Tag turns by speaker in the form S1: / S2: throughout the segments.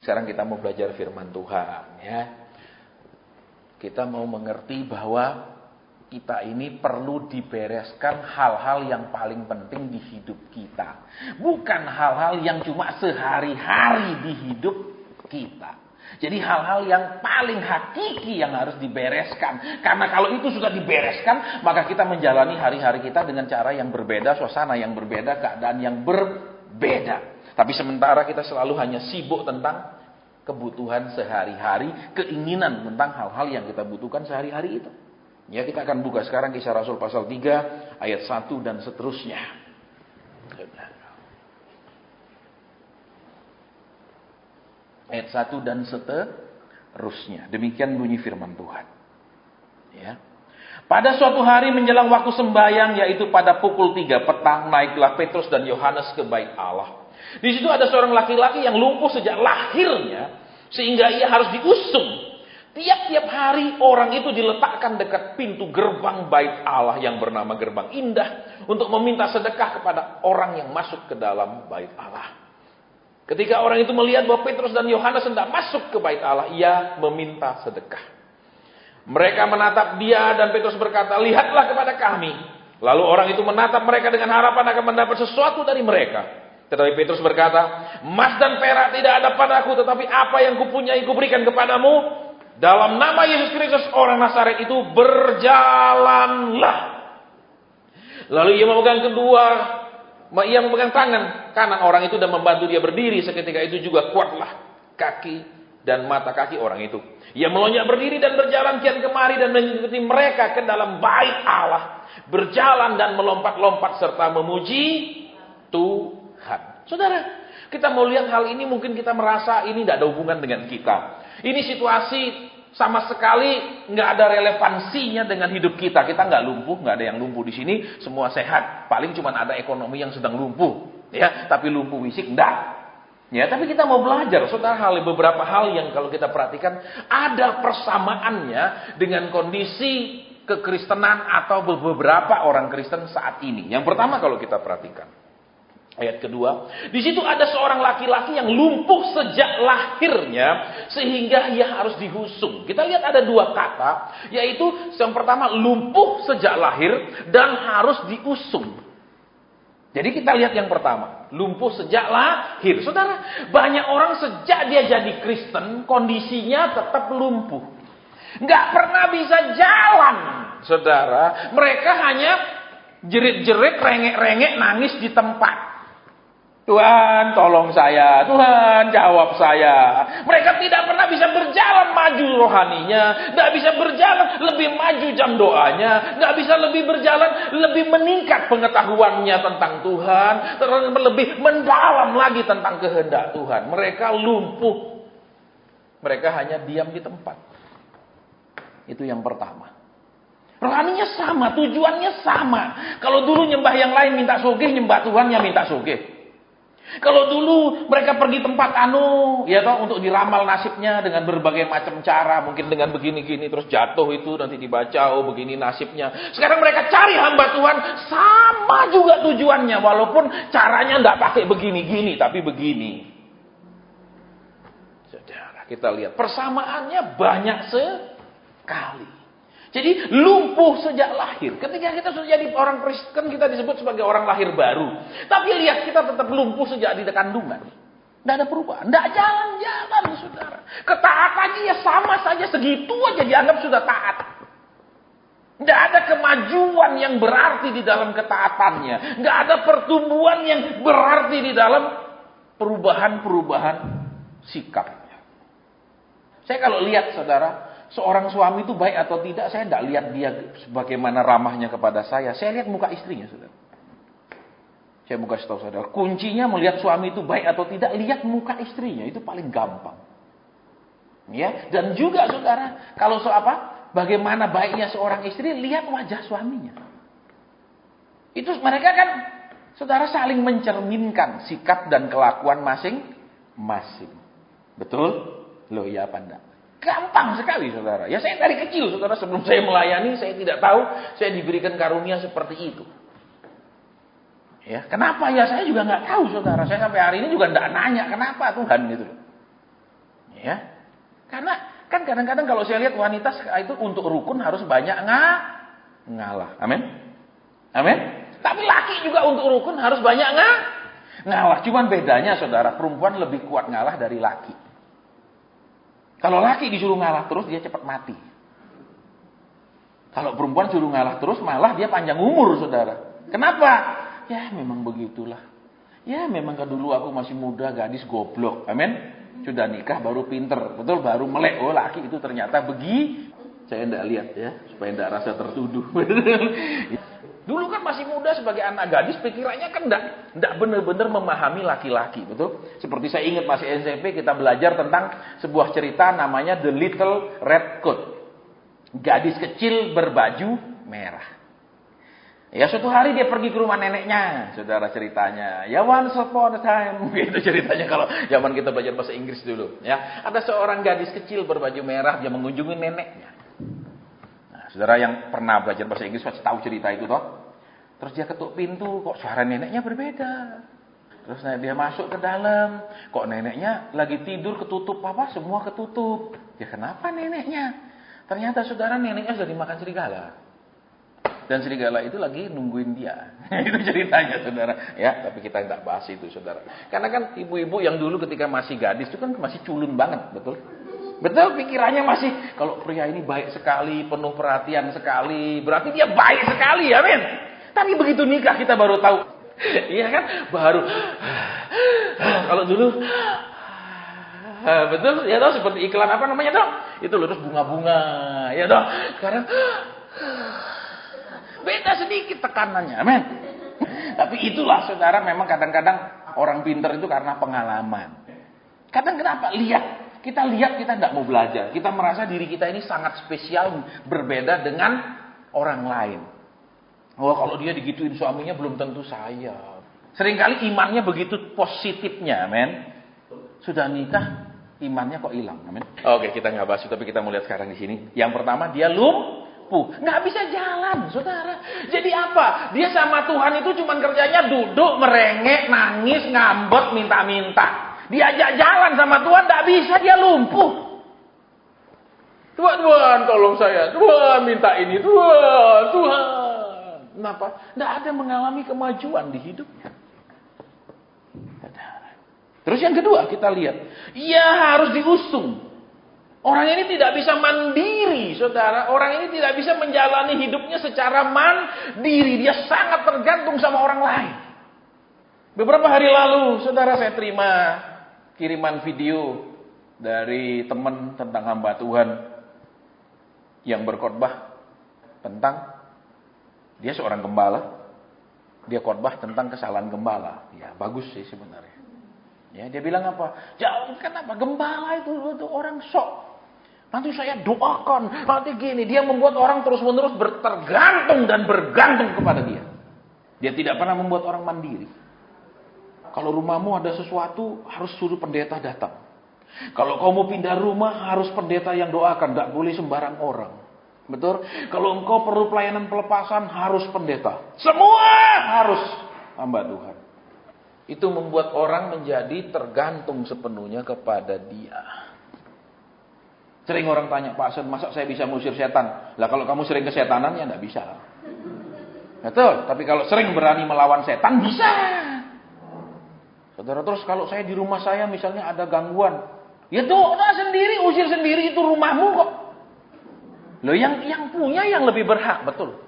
S1: Sekarang kita mau belajar firman Tuhan, ya. Kita mau mengerti bahwa kita ini perlu dibereskan hal-hal yang paling penting di hidup kita. Bukan hal-hal yang cuma sehari-hari di hidup kita. Jadi hal-hal yang paling hakiki yang harus dibereskan. Karena kalau itu sudah dibereskan, maka kita menjalani hari-hari kita dengan cara yang berbeda, suasana yang berbeda, keadaan yang berbeda. Tapi sementara kita selalu hanya sibuk tentang kebutuhan sehari-hari, keinginan tentang hal-hal yang kita butuhkan sehari-hari itu. Ya, kita akan buka sekarang Kisah Rasul pasal 3 ayat 1 dan seterusnya. Ayat 1 dan seterusnya. Demikian bunyi firman Tuhan. Ya. Pada suatu hari menjelang waktu sembahyang, yaitu pada pukul 3 petang, naiklah Petrus dan Yohanes ke bait Allah. Di situ ada seorang laki-laki yang lumpuh sejak lahirnya, sehingga ia harus diusung. Tiap-tiap hari orang itu diletakkan dekat pintu gerbang bait Allah yang bernama Gerbang Indah untuk meminta sedekah kepada orang yang masuk ke dalam bait Allah. Ketika orang itu melihat bahwa Petrus dan Yohanes hendak masuk ke bait Allah, ia meminta sedekah. Mereka menatap dia dan Petrus berkata, "Lihatlah kepada kami." Lalu orang itu menatap mereka dengan harapan akan mendapat sesuatu dari mereka. Tetapi Petrus berkata, "Emas dan perak tidak ada padaku, tetapi apa yang kupunyai kuberikan kepadamu. Dalam nama Yesus Kristus orang Nazaret itu berjalanlah." Lalu ia memegang tangan kanan orang itu dan membantu dia berdiri. Seketika itu juga kuatlah kaki dan mata kaki orang itu. Ia melonjak berdiri dan berjalan kian kemari dan mengikuti mereka ke dalam bait Allah, berjalan dan melompat-lompat serta memuji Tuhan. Saudara, kita mau lihat hal ini, mungkin kita merasa ini tidak ada hubungan dengan kita. Ini situasi sama sekali nggak ada relevansinya dengan hidup kita. Kita nggak lumpuh, nggak ada yang lumpuh di sini. Semua sehat. Paling cuma ada ekonomi yang sedang lumpuh, ya. Tapi lumpuh fisik enggak. Ya, tapi kita mau belajar, saudara, beberapa hal yang kalau kita perhatikan ada persamaannya dengan kondisi kekristenan atau beberapa orang Kristen saat ini. Yang pertama kalau kita perhatikan, ayat kedua, di situ ada seorang laki-laki yang lumpuh sejak lahirnya sehingga ia harus dihusung. Kita lihat ada dua kata, yaitu yang pertama lumpuh sejak lahir dan harus diusung. Jadi kita lihat yang pertama, lumpuh sejak lahir. Saudara, banyak orang sejak dia jadi Kristen kondisinya tetap lumpuh. Nggak pernah bisa jalan, saudara. Mereka hanya jerit-jerit, rengek-rengek, nangis di tempat. Tuhan tolong saya, Tuhan jawab saya. Mereka tidak pernah bisa berjalan maju rohaninya, tidak bisa berjalan lebih maju jam doanya, tidak bisa lebih berjalan lebih meningkat pengetahuannya tentang Tuhan, lebih mendalam lagi tentang kehendak Tuhan. Mereka lumpuh, mereka hanya diam di tempat. Itu yang pertama. Rohaninya sama, tujuannya sama. Kalau dulu nyembah yang lain minta sugih, nyembah Tuhannya minta sugih. Kalau dulu mereka pergi tempat untuk diramal nasibnya dengan berbagai macam cara, mungkin dengan begini-gini terus jatuh itu nanti dibaca, oh begini nasibnya. Sekarang mereka cari hamba Tuhan, sama juga tujuannya, walaupun caranya enggak pakai begini-gini, tapi begini. Saudara, kita lihat persamaannya banyak sekali. Jadi lumpuh sejak lahir. Ketika kita sudah jadi orang Kristen, kita disebut sebagai orang lahir baru. Tapi lihat, kita tetap lumpuh sejak di kandungan. Tidak ada perubahan. Tidak jalan-jalan, saudara. Ketaatannya ya sama saja, segitu aja dianggap sudah taat. Tidak ada kemajuan yang berarti di dalam ketaatannya. Tidak ada pertumbuhan yang berarti di dalam perubahan-perubahan sikapnya. Saya kalau lihat, saudara, seorang suami itu baik atau tidak, saya tidak lihat dia bagaimana ramahnya kepada saya. Saya lihat muka istrinya, saudara. Saya mau kasih tahu saudara, kuncinya melihat suami itu baik atau tidak, lihat muka istrinya, itu paling gampang. Ya, dan juga saudara, kalau bagaimana baiknya seorang istri, lihat wajah suaminya. Itu mereka kan, saudara, saling mencerminkan sikap dan kelakuan masing-masing. Betul? Loh, ya apa enggak? Gampang sekali, saudara. Ya, saya dari kecil, saudara, sebelum saya melayani, saya tidak tahu saya diberikan karunia seperti itu. Ya, kenapa ya? Saya juga nggak tahu, saudara. Saya sampai hari ini juga nggak nanya kenapa Tuhan gitu. Ya. Karena kan kadang-kadang kalau saya lihat wanita itu untuk rukun harus banyak ngalah. Amin. Amin. Tapi laki juga untuk rukun harus banyak ngalah. Cuman bedanya saudara, perempuan lebih kuat ngalah dari laki. Kalau laki disuruh ngalah terus dia cepat mati. Kalau perempuan suruh ngalah terus malah dia panjang umur saudara. Kenapa? Ya memang begitulah. Ya memang dulu aku masih muda, gadis goblok. Amin. Sudah nikah baru pinter, betul, baru melek. Oh laki itu ternyata saya enggak lihat ya, supaya enggak rasa tertuduh. Dulu kan masih muda sebagai anak gadis, pikirannya kan enggak benar-benar memahami laki-laki, betul? Seperti saya ingat masih SMP kita belajar tentang sebuah cerita namanya The Little Red Coat. Gadis kecil berbaju merah. Ya suatu hari dia pergi ke rumah neneknya, saudara ceritanya. Ya once upon a time, gitu ceritanya kalau zaman kita belajar bahasa Inggris dulu. Ya ada seorang gadis kecil berbaju merah, dia mengunjungi neneknya. Nah, saudara yang pernah belajar bahasa Inggris pasti tahu cerita itu toh. Terus dia ketuk pintu, kok suara neneknya berbeda. Terus dia masuk ke dalam, kok neneknya lagi tidur ketutup semua ketutup. Ya kenapa neneknya? Ternyata saudara neneknya sudah dimakan serigala. Dan serigala itu lagi nungguin dia. Itu ceritanya saudara. Ya, tapi kita tidak bahas itu saudara. Karena kan ibu-ibu yang dulu ketika masih gadis itu kan masih culun banget, betul? Betul, pikirannya masih, kalau pria ini baik sekali, penuh perhatian sekali, berarti dia baik sekali, amin. Tapi begitu nikah kita baru tahu. Iya kan? Baru. Kalau dulu, betul, ya toh seperti iklan apa namanya toh? Itu lurus bunga-bunga, ya toh. Sekarang beda sedikit tekanannya, amin. Tapi itulah saudara, memang kadang-kadang orang pintar itu karena pengalaman. Kadang kenapa? Kita lihat kita tidak mau belajar. Kita merasa diri kita ini sangat spesial, berbeda dengan orang lain. Oh kalau dia digituin suaminya belum tentu saya. Seringkali imannya begitu positifnya, amin. Sudah nikah, imannya kok hilang, amin. Oke, kita nggak bahas itu, tapi kita mau lihat sekarang di sini. Yang pertama dia nggak bisa jalan, saudara. Jadi apa? Dia sama Tuhan itu cuma kerjanya duduk, merengek, nangis, ngambek, minta-minta. Diajak jalan sama Tuhan, nggak bisa, dia lumpuh. Tuhan, tolong saya. Tuhan, minta ini. Tuhan. Kenapa? Nggak ada mengalami kemajuan di hidupnya. Terus yang kedua kita lihat, ia harus diusung. Orang ini tidak bisa mandiri, saudara. Orang ini tidak bisa menjalani hidupnya secara mandiri. Dia sangat tergantung sama orang lain. Beberapa hari lalu, saudara, saya terima kiriman video dari teman tentang hamba Tuhan yang berkhotbah tentang dia seorang gembala. Dia khotbah tentang kesalahan gembala. Ya, bagus sih sebenarnya. Ya, dia bilang apa? Jauh, kenapa? Gembala itu orang sok. Nanti saya doakan, nanti gini. Dia membuat orang terus-menerus bergantung dan bergantung kepada dia. Dia tidak pernah membuat orang mandiri. Kalau rumahmu ada sesuatu, harus suruh pendeta datang. Kalau kau mau pindah rumah, harus pendeta yang doakan. Tidak boleh sembarang orang. Betul? Kalau engkau perlu pelayanan pelepasan, harus pendeta. Semua harus hamba Tuhan. Itu membuat orang menjadi tergantung sepenuhnya kepada dia. Sering orang tanya, Pak Sen, masa saya bisa mengusir setan? Lah kalau kamu sering kesetanan ya enggak bisa. Betul, tapi kalau sering berani melawan setan bisa. Saudara, terus kalau saya di rumah saya misalnya ada gangguan, ya doa sendiri, usir sendiri, itu rumahmu kok. Loh yang punya yang lebih berhak, betul.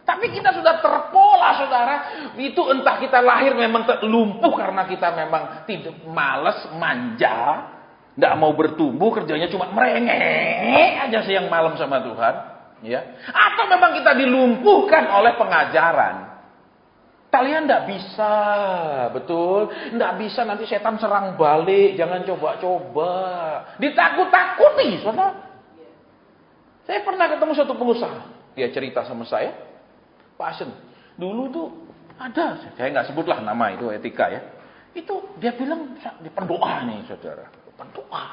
S1: Tapi kita sudah terpola, saudara. Itu entah kita lahir memang lumpuh karena kita memang tidak malas, manja, tidak mau bertumbuh, kerjanya cuma merengek aja siang malam sama Tuhan, ya. Atau memang kita dilumpuhkan oleh pengajaran. Kalian tidak bisa, betul? Tidak bisa, nanti setan serang balik, jangan coba-coba. Ditakut-takuti, saudara. Saya pernah ketemu suatu pengusaha, dia cerita sama saya, Pak Sen, dulu tuh ada, saya nggak sebutlah nama itu, etika ya. Itu dia bilang, dia pendoa nih saudara. Pendoa.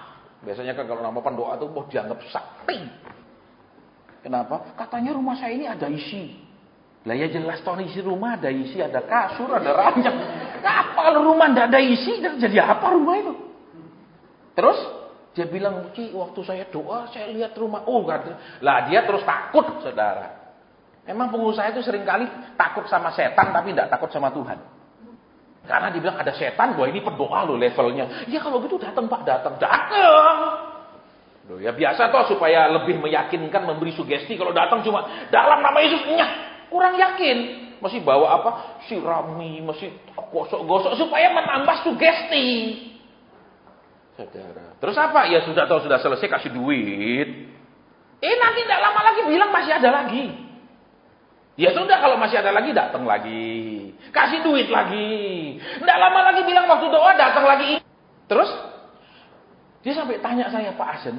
S1: Biasanya kan kalau nama pendoa itu dianggap sakti. Kenapa? Katanya rumah saya ini ada isi. Lah ya jelas toh isi rumah ada isi, ada kasur, ada ranjang. Nah, kalau rumah tidak ada isi, jadi apa rumah itu? Terus Dia bilang, Ci, waktu saya doa, saya lihat rumah. Oh, lah dia terus takut, saudara. Memang pengusaha itu seringkali takut sama setan, tapi tidak takut sama Tuhan. Karena dibilang ada setan, wah ini pendoa loh levelnya. Ya kalau gitu datang Pak, datang. Loh, ya biasa toh supaya lebih meyakinkan, memberi sugesti. Kalau datang cuma dalam nama Yesus, kurang yakin. Masih bawa apa? Sirami, masih gosok-gosok supaya menambah sugesti. Saudara. Terus apa? Ya sudah tahu sudah selesai kasih duit. Nanti tidak lama lagi bilang masih ada lagi. Ya sudah kalau masih ada lagi datang lagi. Kasih duit lagi. Tidak lama lagi bilang waktu doa datang lagi. Terus dia sampai tanya saya, Pak Asen,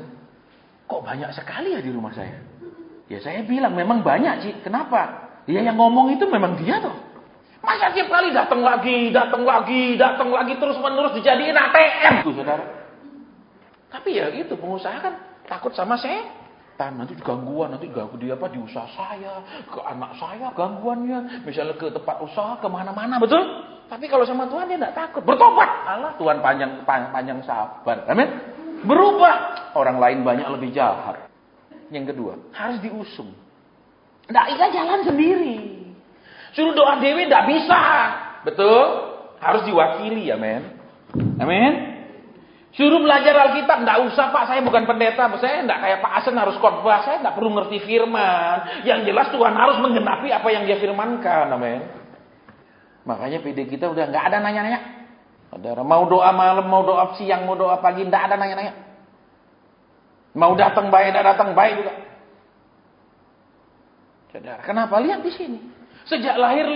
S1: kok banyak sekali ya di rumah saya? Ya saya bilang memang banyak sih. Kenapa? Ya yang ngomong itu memang dia tuh. Masa tiap kali datang lagi terus menerus dijadiin ATM tuh saudara. Tapi ya itu pengusaha kan takut sama setan, nanti gangguan, nanti ganggu dia apa di usaha saya, ke anak saya gangguannya, misalnya ke tempat usaha, kemana-mana, betul? Tapi kalau sama Tuhan dia tidak takut, bertobat, Allah Tuhan panjang sabar, amin. Berubah, orang lain banyak lebih jahat. Yang kedua, harus diusung. Tidak bisa jalan sendiri. Suruh doa dewi tidak bisa, betul? Harus diwakili, amin. Amin. Suruh belajar Alkitab, enggak usah Pak, saya bukan pendeta, saya enggak kayak Pak Asen harus khotbah, saya enggak perlu ngerti firman. Yang jelas Tuhan harus menggenapi apa yang dia firmankan, amin. Makanya PD kita udah enggak ada nanya-nanya. Saudara, mau doa malam, mau doa siang, mau doa pagi, enggak ada nanya-nanya. Mau datang baik, enggak datang baik juga. Saudara, kenapa? Lihat di sini. Sejak lahir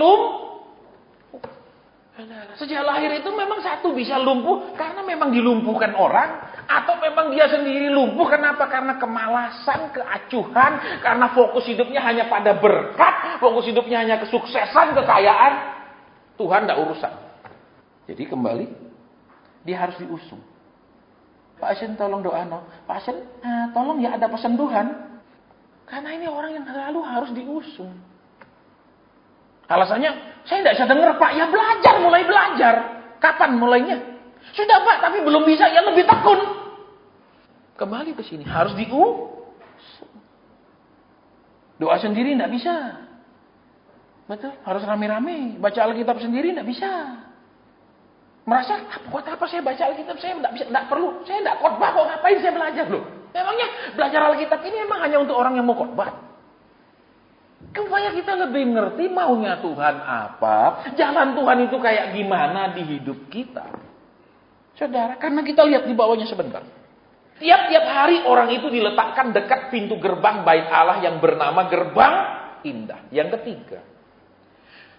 S1: Sejak lahir itu memang satu bisa lumpuh karena memang dilumpuhkan orang, atau memang dia sendiri lumpuh. Kenapa? Karena kemalasan, keacuhan, karena fokus hidupnya hanya pada berkat, fokus hidupnya hanya kesuksesan, kekayaan. Tuhan tidak urusan. Jadi kembali, dia harus diusung. Pak Asen tolong doa no. Pak Asen tolong ya ada pesan Tuhan. Karena ini orang yang selalu harus diusung. Alasannya, saya tidak bisa dengar Pak. Ya belajar, mulai belajar. Kapan mulainya? Sudah Pak, tapi belum bisa, ya lebih tekun. Kembali ke sini, harus doa sendiri tidak bisa. Betul, harus rame-rame. Baca Alkitab sendiri tidak bisa. Merasa, buat apa saya baca Alkitab? Saya tidak bisa, tidak perlu. Saya tidak khotbah, kok ngapain saya belajar loh? Memangnya belajar Alkitab ini memang hanya untuk orang yang mau khotbah. Supaya kita lebih mengerti maunya Tuhan apa, jalan Tuhan itu kayak gimana di hidup kita. Saudara, karena kita lihat di bawahnya sebentar. Tiap-tiap hari orang itu diletakkan dekat pintu gerbang bait Allah yang bernama gerbang indah. Yang ketiga,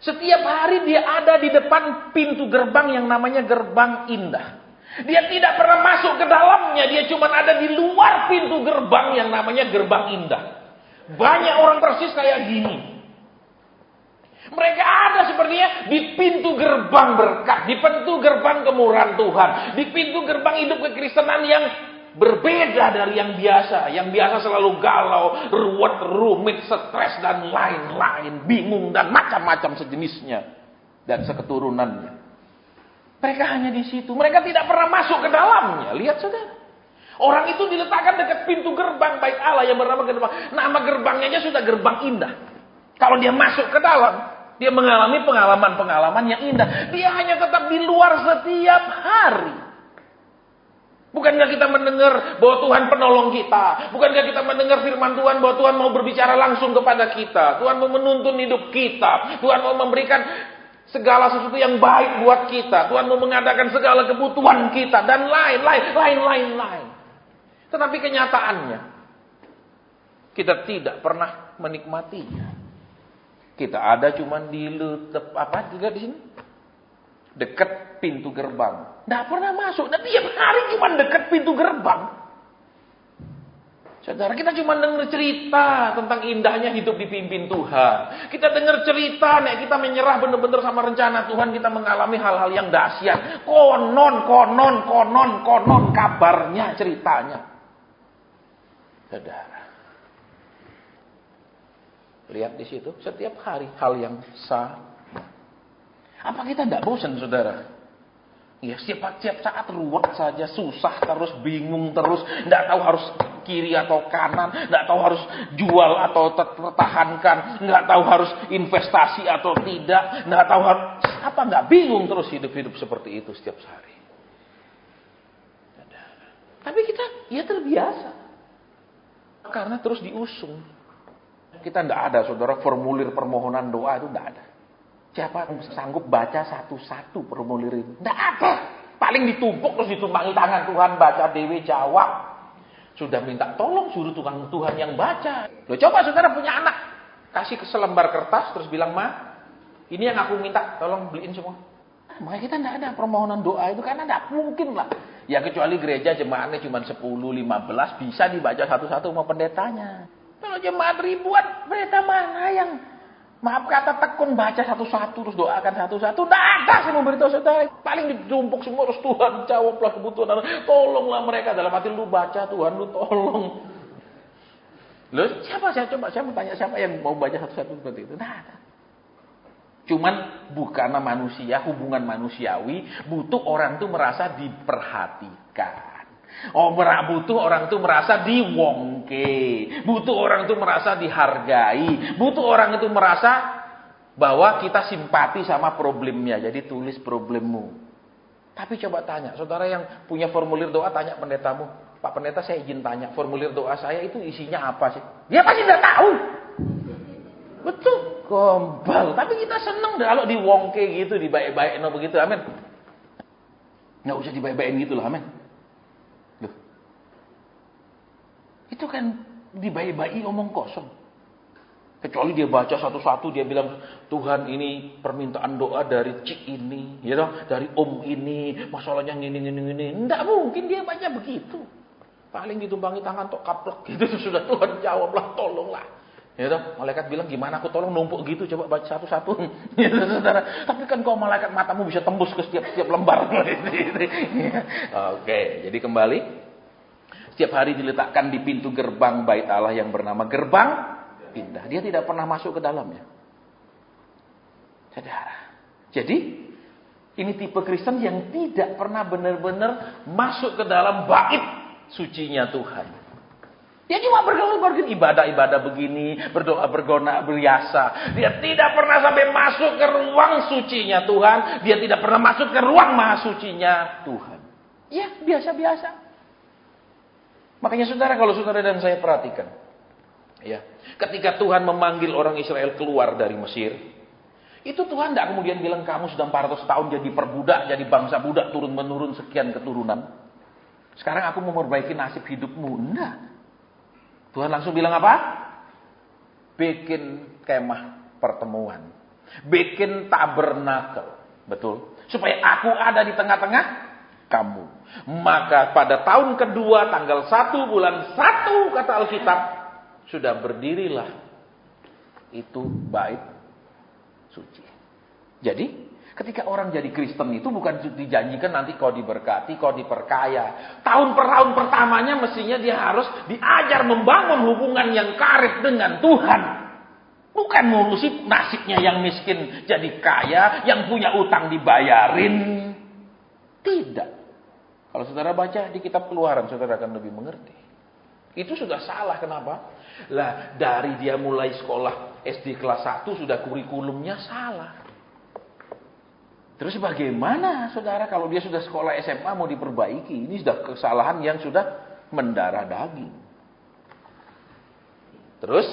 S1: setiap hari dia ada di depan pintu gerbang yang namanya gerbang indah. Dia tidak pernah masuk ke dalamnya, dia cuma ada di luar pintu gerbang yang namanya gerbang indah. Banyak orang persis kayak gini. Mereka ada sepertinya di pintu gerbang berkat, di pintu gerbang kemurahan Tuhan, di pintu gerbang hidup kekristenan yang berbeda dari yang biasa. Yang biasa selalu galau, ruwet, rumit, stres, dan lain-lain. Bingung dan macam-macam sejenisnya. Dan seketurunannya. Mereka hanya di situ. Mereka tidak pernah masuk ke dalamnya. Lihat saudara. Orang itu diletakkan dekat pintu gerbang bait Allah yang bernama gerbang. Nama gerbangnya aja sudah gerbang indah. Kalau dia masuk ke dalam, dia mengalami pengalaman-pengalaman yang indah. Dia hanya tetap di luar setiap hari. Bukankah kita mendengar bahwa Tuhan penolong kita? Bukankah kita mendengar firman Tuhan bahwa Tuhan mau berbicara langsung kepada kita? Tuhan mau menuntun hidup kita. Tuhan mau memberikan segala sesuatu yang baik buat kita. Tuhan mau mengadakan segala kebutuhan kita. Dan lain-lain. Tetapi kenyataannya, kita tidak pernah menikmatinya. Kita ada cuman di sini? Dekat pintu gerbang. Tidak pernah masuk. Dan tiap hari cuma dekat pintu gerbang. Saudara, kita cuma dengar cerita tentang indahnya hidup dipimpin Tuhan. Kita dengar cerita, kita menyerah benar-benar sama rencana Tuhan. Kita mengalami hal-hal yang dahsyat. Konon kabarnya, ceritanya. Saudara, lihat di situ setiap hari hal yang sama. Apa kita tidak bosan, saudara? Ya, setiap saat ruwet saja, susah terus, bingung terus, nggak tahu harus kiri atau kanan, nggak tahu harus jual atau pertahankan, nggak tahu harus investasi atau tidak, nggak tahu harus apa, nggak bingung terus hidup seperti itu setiap hari. Tapi kita ya terbiasa karena terus diusung. Kita nggak ada, saudara, formulir permohonan doa itu nggak ada. Siapa yang sanggup baca satu-satu formulir itu? Nggak ada. Paling ditumpuk terus ditumpangi tangan, Tuhan baca dewe jawab. Sudah minta tolong suruh Tuhan yang baca. Loh, coba saudara punya anak, kasih selembar kertas terus bilang, "Ma, ini yang aku minta, tolong beliin semua." Makanya kita nggak ada permohonan doa itu karena nggak mungkin lah. Ya kecuali gereja jemaatnya cuma 10-15 bisa dibaca satu-satu sama pendetanya. Kalau jemaat ribuan, pendeta mana yang maaf kata tekun baca satu-satu terus doakan satu-satu? Nggak ada, saya memberitahu saudara. Paling ditumpuk semua terus Tuhan jawablah kebutuhan. Tolonglah mereka, dalam hati lu baca, Tuhan lu tolong. Loh, siapa saya mau tanya siapa yang mau baca satu-satu seperti itu? Nggak ada. Cuman bukanlah manusia, hubungan manusiawi, butuh orang itu merasa diperhatikan. Butuh orang itu merasa diwongke. Butuh orang itu merasa dihargai. Butuh orang itu merasa bahwa kita simpati sama problemnya. Jadi tulis problemmu. Tapi coba tanya, saudara yang punya formulir doa, tanya pendetamu, "Pak pendeta, saya izin tanya, formulir doa saya itu isinya apa sih?" Dia pasti tidak tahu. Betul, gombal. Tapi kita seneng kalau diwongke gitu, dibaik-baik begitu, amin. Nggak usah dibaik-baikin gitu lah, amin. Loh. Itu kan dibaik-baik omong kosong. Kecuali dia baca satu-satu, dia bilang, "Tuhan, ini permintaan doa dari Cik ini, ya toh, dari Om ini, masalahnya gini. Nggak mungkin dia baca begitu. Paling ditumpangi tangan tok kaplek gitu sudah, Tuhan jawablah, tolonglah. Ya toh, malaikat bilang, "Gimana aku tolong numpuk gitu, coba baca satu-satu." Ya, saudara. Tapi kan kalau malaikat matamu bisa tembus ke setiap lembar. Oke, jadi kembali. Setiap hari diletakkan di pintu gerbang bait Allah yang bernama gerbang pindah. Dia tidak pernah masuk ke dalamnya. Saudara. Jadi, ini tipe Kristen yang tidak pernah benar-benar masuk ke dalam bait sucinya Tuhan. Dia cuma bergaul-gaul ibadah begini, berdoa bergona biasa. Dia tidak pernah sampai masuk ke ruang sucinya Tuhan. Dia tidak pernah masuk ke ruang maha sucinya Tuhan. Ya, biasa-biasa. Makanya saudara, kalau saudara dan saya perhatikan, ya, ketika Tuhan memanggil orang Israel keluar dari Mesir, itu Tuhan tidak kemudian bilang, "Kamu sudah 400 tahun jadi perbudak, jadi bangsa budak turun-menurun sekian keturunan. Sekarang aku mau memperbaiki nasib hidupmu." Enggak. Tuhan langsung bilang apa? Bikin kemah pertemuan. Bikin tabernakel. Betul. Supaya aku ada di tengah-tengah kamu. Maka pada tahun kedua, tanggal 1 bulan 1, kata Alkitab, sudah berdirilah itu bait suci. Jadi, ketika orang jadi Kristen itu bukan dijanjikan nanti kau diberkati, kau diperkaya. Tahun pertamanya mestinya dia harus diajar membangun hubungan yang karib dengan Tuhan. Bukan ngurusi nasibnya yang miskin jadi kaya, yang punya utang dibayarin. Tidak. Kalau saudara baca di kitab Keluaran, saudara akan lebih mengerti. Itu sudah salah, kenapa? Lah, dari dia mulai sekolah SD kelas 1 sudah kurikulumnya salah. Terus bagaimana saudara kalau dia sudah sekolah SMA mau diperbaiki? Ini sudah kesalahan yang sudah mendarah daging. Terus,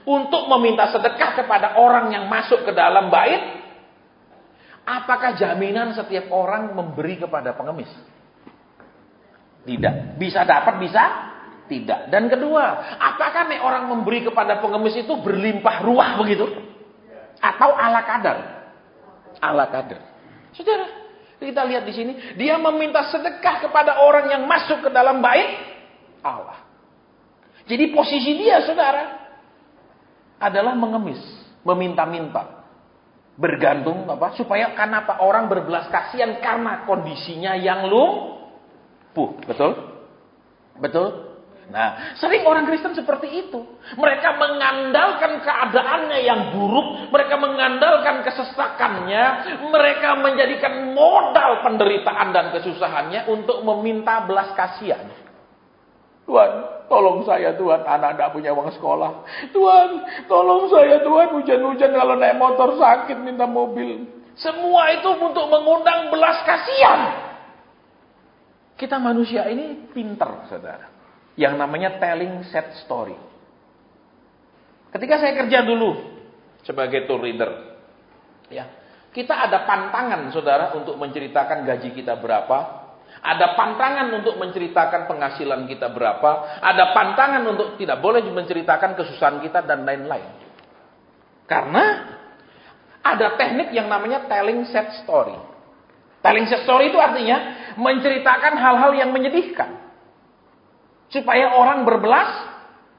S1: untuk meminta sedekah kepada orang yang masuk ke dalam bait, apakah jaminan setiap orang memberi kepada pengemis? Tidak. Bisa dapat, bisa tidak. Dan kedua, apakah orang memberi kepada pengemis itu berlimpah ruah begitu? Atau ala kadar? Ala kadar. Saudara, kita lihat di sini, dia meminta sedekah kepada orang yang masuk ke dalam bait Allah. Jadi posisi dia, saudara, adalah mengemis, meminta-minta. Bergantung supaya kenapa orang berbelas kasihan karena kondisinya yang lumpuh. Betul? Betul? Nah, sering orang Kristen seperti itu. Mereka mengandalkan keadaannya yang buruk, mereka mengandalkan kesesakannya, mereka menjadikan modal penderitaan dan kesusahannya untuk meminta belas kasihan. Tuhan, tolong saya Tuhan, anak tidak punya uang sekolah. Tuhan, tolong saya Tuhan, hujan-hujan kalau naik motor sakit minta mobil. Semua itu untuk mengundang belas kasihan. Kita manusia ini pinter, saudara. Yang namanya telling sad story. Ketika saya kerja dulu sebagai tour leader, ya, kita ada pantangan, saudara, untuk menceritakan gaji kita berapa. Ada pantangan untuk menceritakan penghasilan kita berapa. Ada pantangan untuk tidak boleh menceritakan kesusahan kita dan lain-lain. Karena ada teknik yang namanya telling sad story. Telling sad story itu artinya menceritakan hal-hal yang menyedihkan. Supaya orang berbelas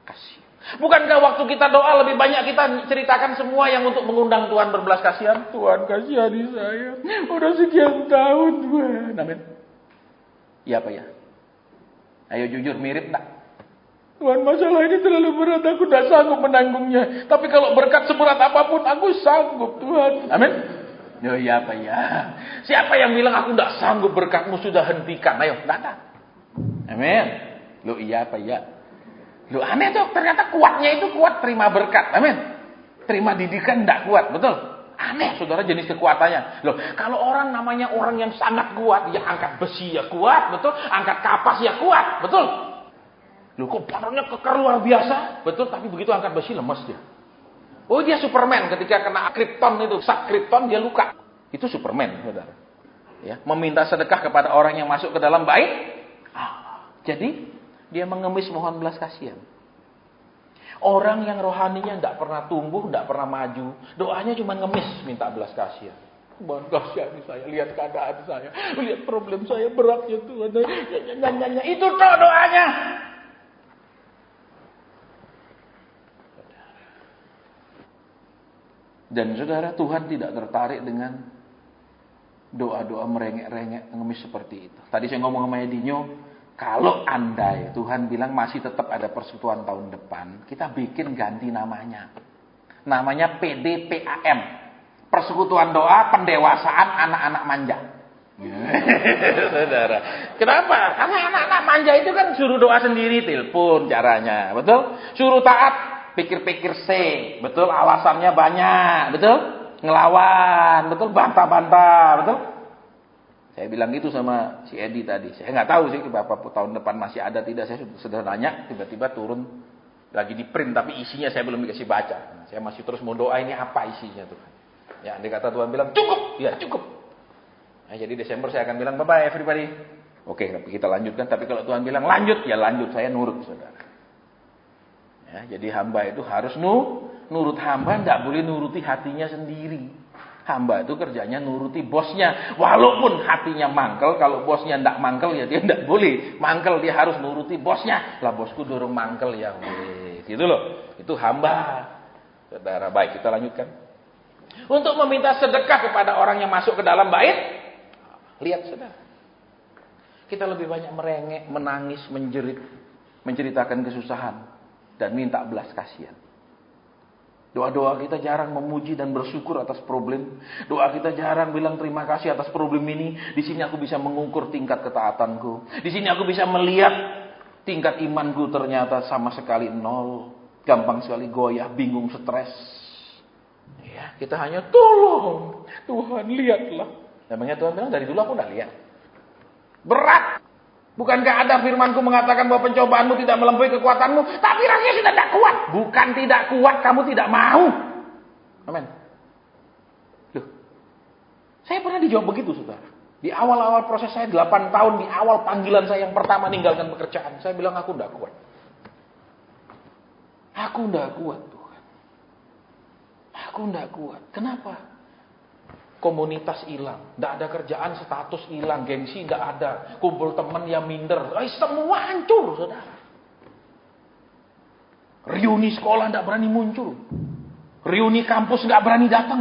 S1: kasih. Bukankah waktu kita doa lebih banyak kita ceritakan semua yang untuk mengundang Tuhan berbelas kasihan? Tuhan kasihani saya. Udah sekian tahun Tuhan. Amin. Iya Pak ya? Ayo jujur, mirip enggak? Tuhan, masalah ini terlalu berat, aku tidak sanggup menanggungnya. Tapi kalau berkat seberat apapun, aku sanggup Tuhan. Amin. Oh iya Pak ya. Siapa yang bilang aku tidak sanggup, berkatmu sudah hentikan? Ayo, datang. Amin. Loh iya apa ya? Loh aneh tuh, ternyata kuatnya itu kuat terima berkat. Amin. Terima didikan tidak kuat, betul? Aneh saudara jenis kekuatannya. Loh, kalau orang namanya orang yang sangat kuat, ya angkat besi ya kuat, betul? Angkat kapas ya kuat, betul? Loh kok badannya kekar luar biasa? Betul, tapi begitu angkat besi lemes dia. Oh dia Superman ketika kena Krypton itu, sak Krypton dia luka. Itu Superman, saudara. Ya, meminta sedekah kepada orang yang masuk ke dalam bait. Jadi dia mengemis mohon belas kasihan. Orang yang rohaninya tidak pernah tumbuh, tidak pernah maju, doanya cuma ngemis minta belas kasihan. Mohon kasihani saya, lihat keadaan saya, lihat problem saya berat ya Tuhan. Nyanyi itu toh doanya. Dan saudara, Tuhan tidak tertarik dengan doa-doa merengek-rengek, ngemis seperti itu. Tadi saya ngomong sama Edinho, kalau andai Tuhan bilang masih tetap ada persekutuan tahun depan, kita bikin ganti namanya. Namanya PDPAM. Persekutuan Doa Pendewasaan Anak-anak Manja. Saudara. Kenapa? Karena anak-anak manja itu kan suruh doa sendiri, telepon caranya. Betul? Suruh taat, pikir-pikir betul? Alasannya banyak. Betul? Ngelawan. Betul? Bantah-bantah. Betul? Saya bilang gitu sama si Edi tadi. Saya nggak tahu sih Bapak tahun depan masih ada tidak. Saya sudah nanya, tiba-tiba turun lagi di print, tapi isinya saya belum dikasih baca. Nah, saya masih terus mau doa ini apa isinya tuh. Ya, andai kata Tuhan bilang cukup, ya cukup. Nah, jadi Desember saya akan bilang bye bye everybody. Oke, tapi kita lanjutkan. Tapi kalau Tuhan bilang lanjut, ya lanjut. Saya nurut, saudara. Ya, jadi hamba itu harus nurut. Hamba tidak boleh nuruti hatinya sendiri. Hamba itu kerjanya nuruti bosnya. Walaupun hatinya mangkel, kalau bosnya tidak mangkel ya dia tidak boleh. Mangkel dia harus nuruti bosnya. Lah bosku dorong mangkel ya weh. Gitu loh. Itu hamba. Saudara, baik kita lanjutkan. Untuk meminta sedekah kepada orang yang masuk ke dalam bait. Lihat saudara. Kita lebih banyak merengek, menangis, menjerit. Menceritakan kesusahan. Dan minta belas kasihan. Doa-doa kita jarang memuji dan bersyukur atas problem. Doa kita jarang bilang terima kasih atas problem ini. Di sini aku bisa mengukur tingkat ketaatanku. Di sini aku bisa melihat tingkat imanku ternyata sama sekali nol. Gampang sekali goyah, bingung, stres. Ya, kita hanya tolong. Tuhan lihatlah. Namanya Tuhan bilang dari dulu aku udah lihat. Berat. Bukankah ada firmanku mengatakan bahwa pencobaanmu tidak melampaui kekuatanmu, tapi rasanya sudah tidak kuat. Bukan tidak kuat, kamu tidak mau. Amin. Loh, saya pernah dijawab begitu, saudara. Di awal-awal proses saya 8 tahun, di awal panggilan saya yang pertama meninggalkan pekerjaan, saya bilang aku tidak kuat. Aku tidak kuat, Tuhan. Aku tidak kuat. Kenapa? Komunitas hilang, tidak ada kerjaan, status hilang, gengsi tidak ada, kumpul teman yang minder, semua hancur, saudara. Reuni sekolah tidak berani muncul, reuni kampus tidak berani datang.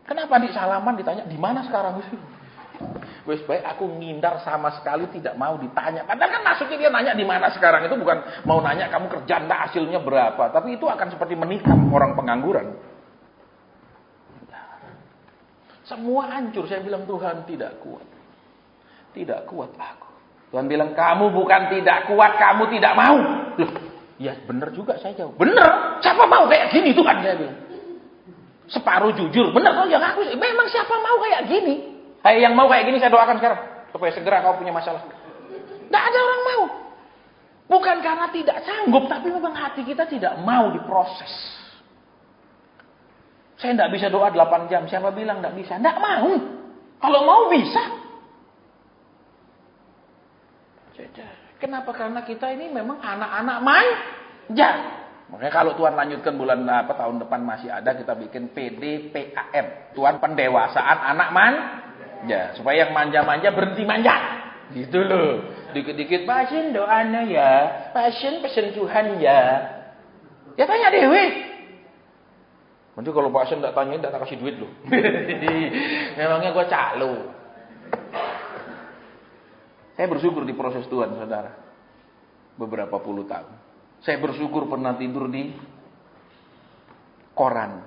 S1: Kenapa di salaman ditanya di mana sekarang? Wes baik aku ngindar sama sekali tidak mau ditanya. Padahal kan maksudnya dia nanya di mana sekarang itu bukan mau nanya kamu kerja enggak hasilnya berapa, tapi itu akan seperti menikam orang pengangguran. Semua hancur. Saya bilang Tuhan tidak kuat. Tidak kuat aku. Tuhan bilang kamu bukan tidak kuat, kamu tidak mau. Loh, ya benar juga saya jawab. Benar. Siapa mau kayak gini Tuhan, saya bilang. Separuh jujur. Benar kok yang aku. Memang siapa mau kayak gini? Hai yang mau kayak gini saya doakan sekarang supaya segera kau punya masalah. Tidak ada orang mau. Bukan karena tidak sanggup, tapi memang hati kita tidak mau diproses. Saya tidak bisa doa 8 jam. Siapa bilang tidak bisa? Tidak mau. Kalau mau bisa. Kenapa? Karena kita ini memang anak-anak manja. Makanya kalau Tuhan lanjutkan bulan tahun depan masih ada, kita bikin PDPAM. Tuhan pendewasaan anak manja. Supaya yang manja-manja berhenti manja. Gitu loh. Dikit-dikit pasien doanya ya. Pasien pesen Tuhan ya. Ya tanya dewe. Nanti kalau pasien tidak tanyain, tidak kasih duit loh. Memangnya gue calo. Saya bersyukur di proses Tuhan, saudara. Beberapa puluh tahun. Saya bersyukur pernah tidur di koran.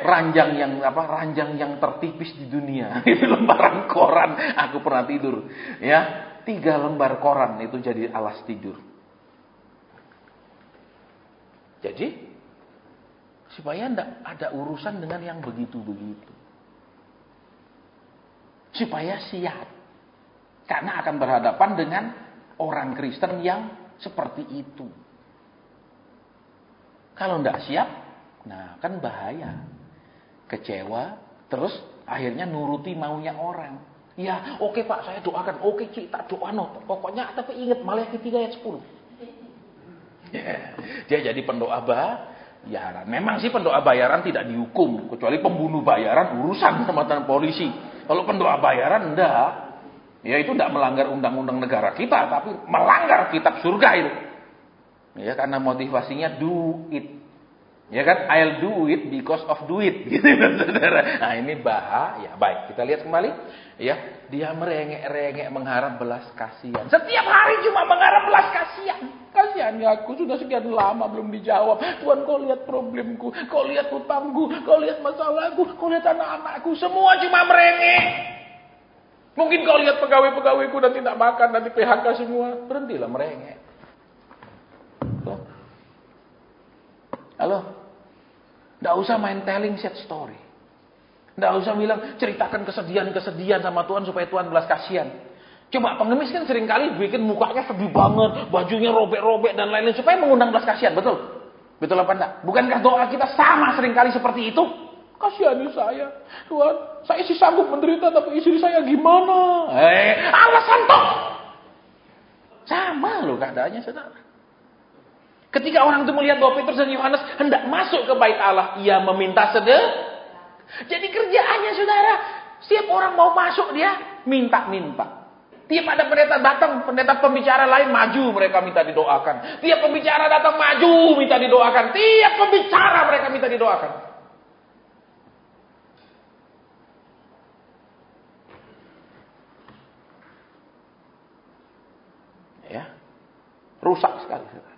S1: Ranjang yang tertipis di dunia. Itu lembaran koran. Aku pernah tidur. Ya, 3 lembar koran itu jadi alas tidur. Jadi, supaya tidak ada urusan dengan yang begitu-begitu. Supaya siap. Karena akan berhadapan dengan orang Kristen yang seperti itu. Kalau tidak siap, nah kan bahaya. Kecewa, terus akhirnya nuruti maunya orang. Ya, oke Pak, saya doakan. Oke Cik, tak doa no. Pokoknya tapi ingat Maliaki 3 ayat 10. Dia jadi pendoa bayaran. Memang sih pendoa bayaran tidak dihukum, kecuali pembunuh bayaran urusan sama polisi. Kalau pendoa bayaran enggak. Ya itu enggak melanggar undang-undang negara kita, tapi melanggar kitab surga itu. Ya karena motivasinya do it. Ya kan, I'll do it because of do it, gitu saudara. Nah ini bahaya. Baik, kita lihat kembali. Ya, dia merengek-rengek mengharap belas kasihan. Setiap hari cuma mengharap belas kasihan. Kasihan ya aku sudah sekian lama belum dijawab. Tuhan kau lihat problemku, kau lihat utangku, kau lihat masalahku, kau lihat anak-anakku. Semua cuma merengek. Mungkin kau lihat pegawai-pegawaiku dan tidak makan, nanti PHK semua. Berhentilah merengek. Halo? Tidak usah main telling set story. Tidak usah bilang ceritakan kesedihan-kesedihan sama Tuhan supaya Tuhan belas kasihan. Coba pengemis kan seringkali bikin mukanya sedih banget, bajunya robek-robek dan lain-lain supaya mengundang belas kasihan, betul? Betul apa enggak? Bukankah doa kita sama seringkali seperti itu? Kasihani saya, Tuhan, saya sih sanggup menderita tapi istri saya gimana? Alasan toh. Sama loh keadaannya, saudara. Ketika orang itu melihat bahwa Petrus dan Yohanes hendak masuk ke bait Allah, ia meminta sedekah. Jadi kerjaannya saudara, setiap orang mau masuk dia minta-minta. Tiap ada pendeta datang, pendeta pembicara lain maju mereka minta didoakan. Tiap pembicara datang maju minta didoakan. Tiap pembicara mereka minta didoakan. Ya, rusak sekali saudara.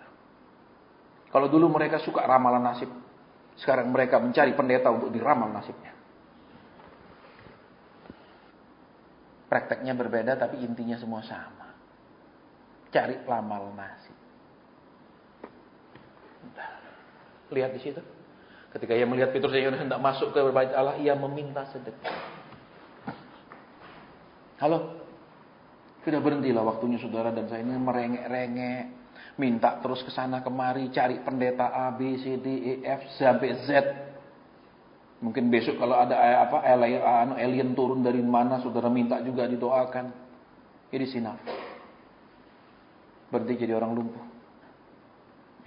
S1: Kalau dulu mereka suka ramalan nasib, sekarang mereka mencari pendeta untuk diramal nasibnya. Prakteknya berbeda tapi intinya semua sama. Cari ramal nasib. Lihat di situ. Ketika ia melihat Petrus dan Yohanes hendak masuk ke bait Allah, ia meminta sedekah. Halo? Sudah berhentilah waktunya saudara dan saya ini merengek-rengek. Minta terus ke sana kemari, cari pendeta A, B, C, D, E, F, sampai Z. Mungkin besok kalau ada alien turun dari mana, saudara minta juga didoakan. Ini sinaf. Berhenti jadi orang lumpuh.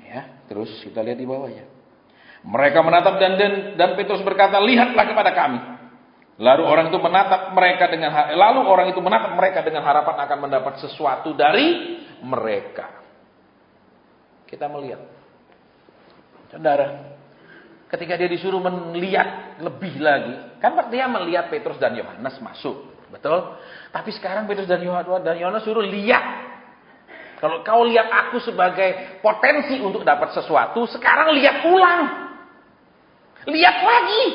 S1: Ya, terus kita lihat di bawahnya. Mereka menatap dan Petrus berkata, lihatlah kepada kami. Lalu orang itu menatap mereka dengan harapan akan mendapat sesuatu dari mereka. Kita melihat, saudara, ketika dia disuruh melihat lebih lagi. Kan dia melihat Petrus dan Yohanes masuk. Betul? Tapi sekarang Petrus dan Yohanes suruh lihat. Kalau kau lihat aku sebagai potensi untuk dapat sesuatu, sekarang lihat ulang. Lihat lagi.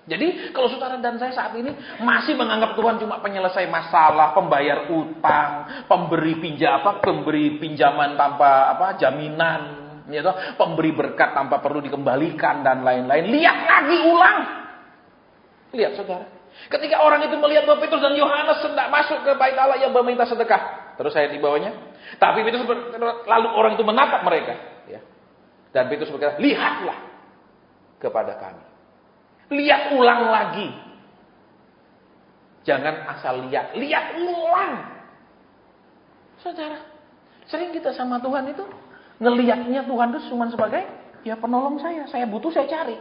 S1: Jadi kalau saudara dan saya saat ini masih menganggap Tuhan cuma penyelesai masalah, pembayar utang, pemberi pinjaman tanpa jaminan, ya toh, pemberi berkat tanpa perlu dikembalikan dan lain-lain. Lihat lagi ulang. Lihat saudara. Ketika orang itu melihat bahwa Petrus dan Yohanes hendak masuk ke bait Allah yang meminta sedekah. Terus saya di bawahnya. Tapi Petrus lalu orang itu menatap mereka. Ya. Dan Petrus berkata, lihatlah kepada kami. Lihat ulang lagi. Jangan asal lihat. Lihat ulang. Saudara, sering kita sama Tuhan itu ngelihatnya Tuhan itu cuma sebagai ya penolong saya. Saya butuh, saya cari.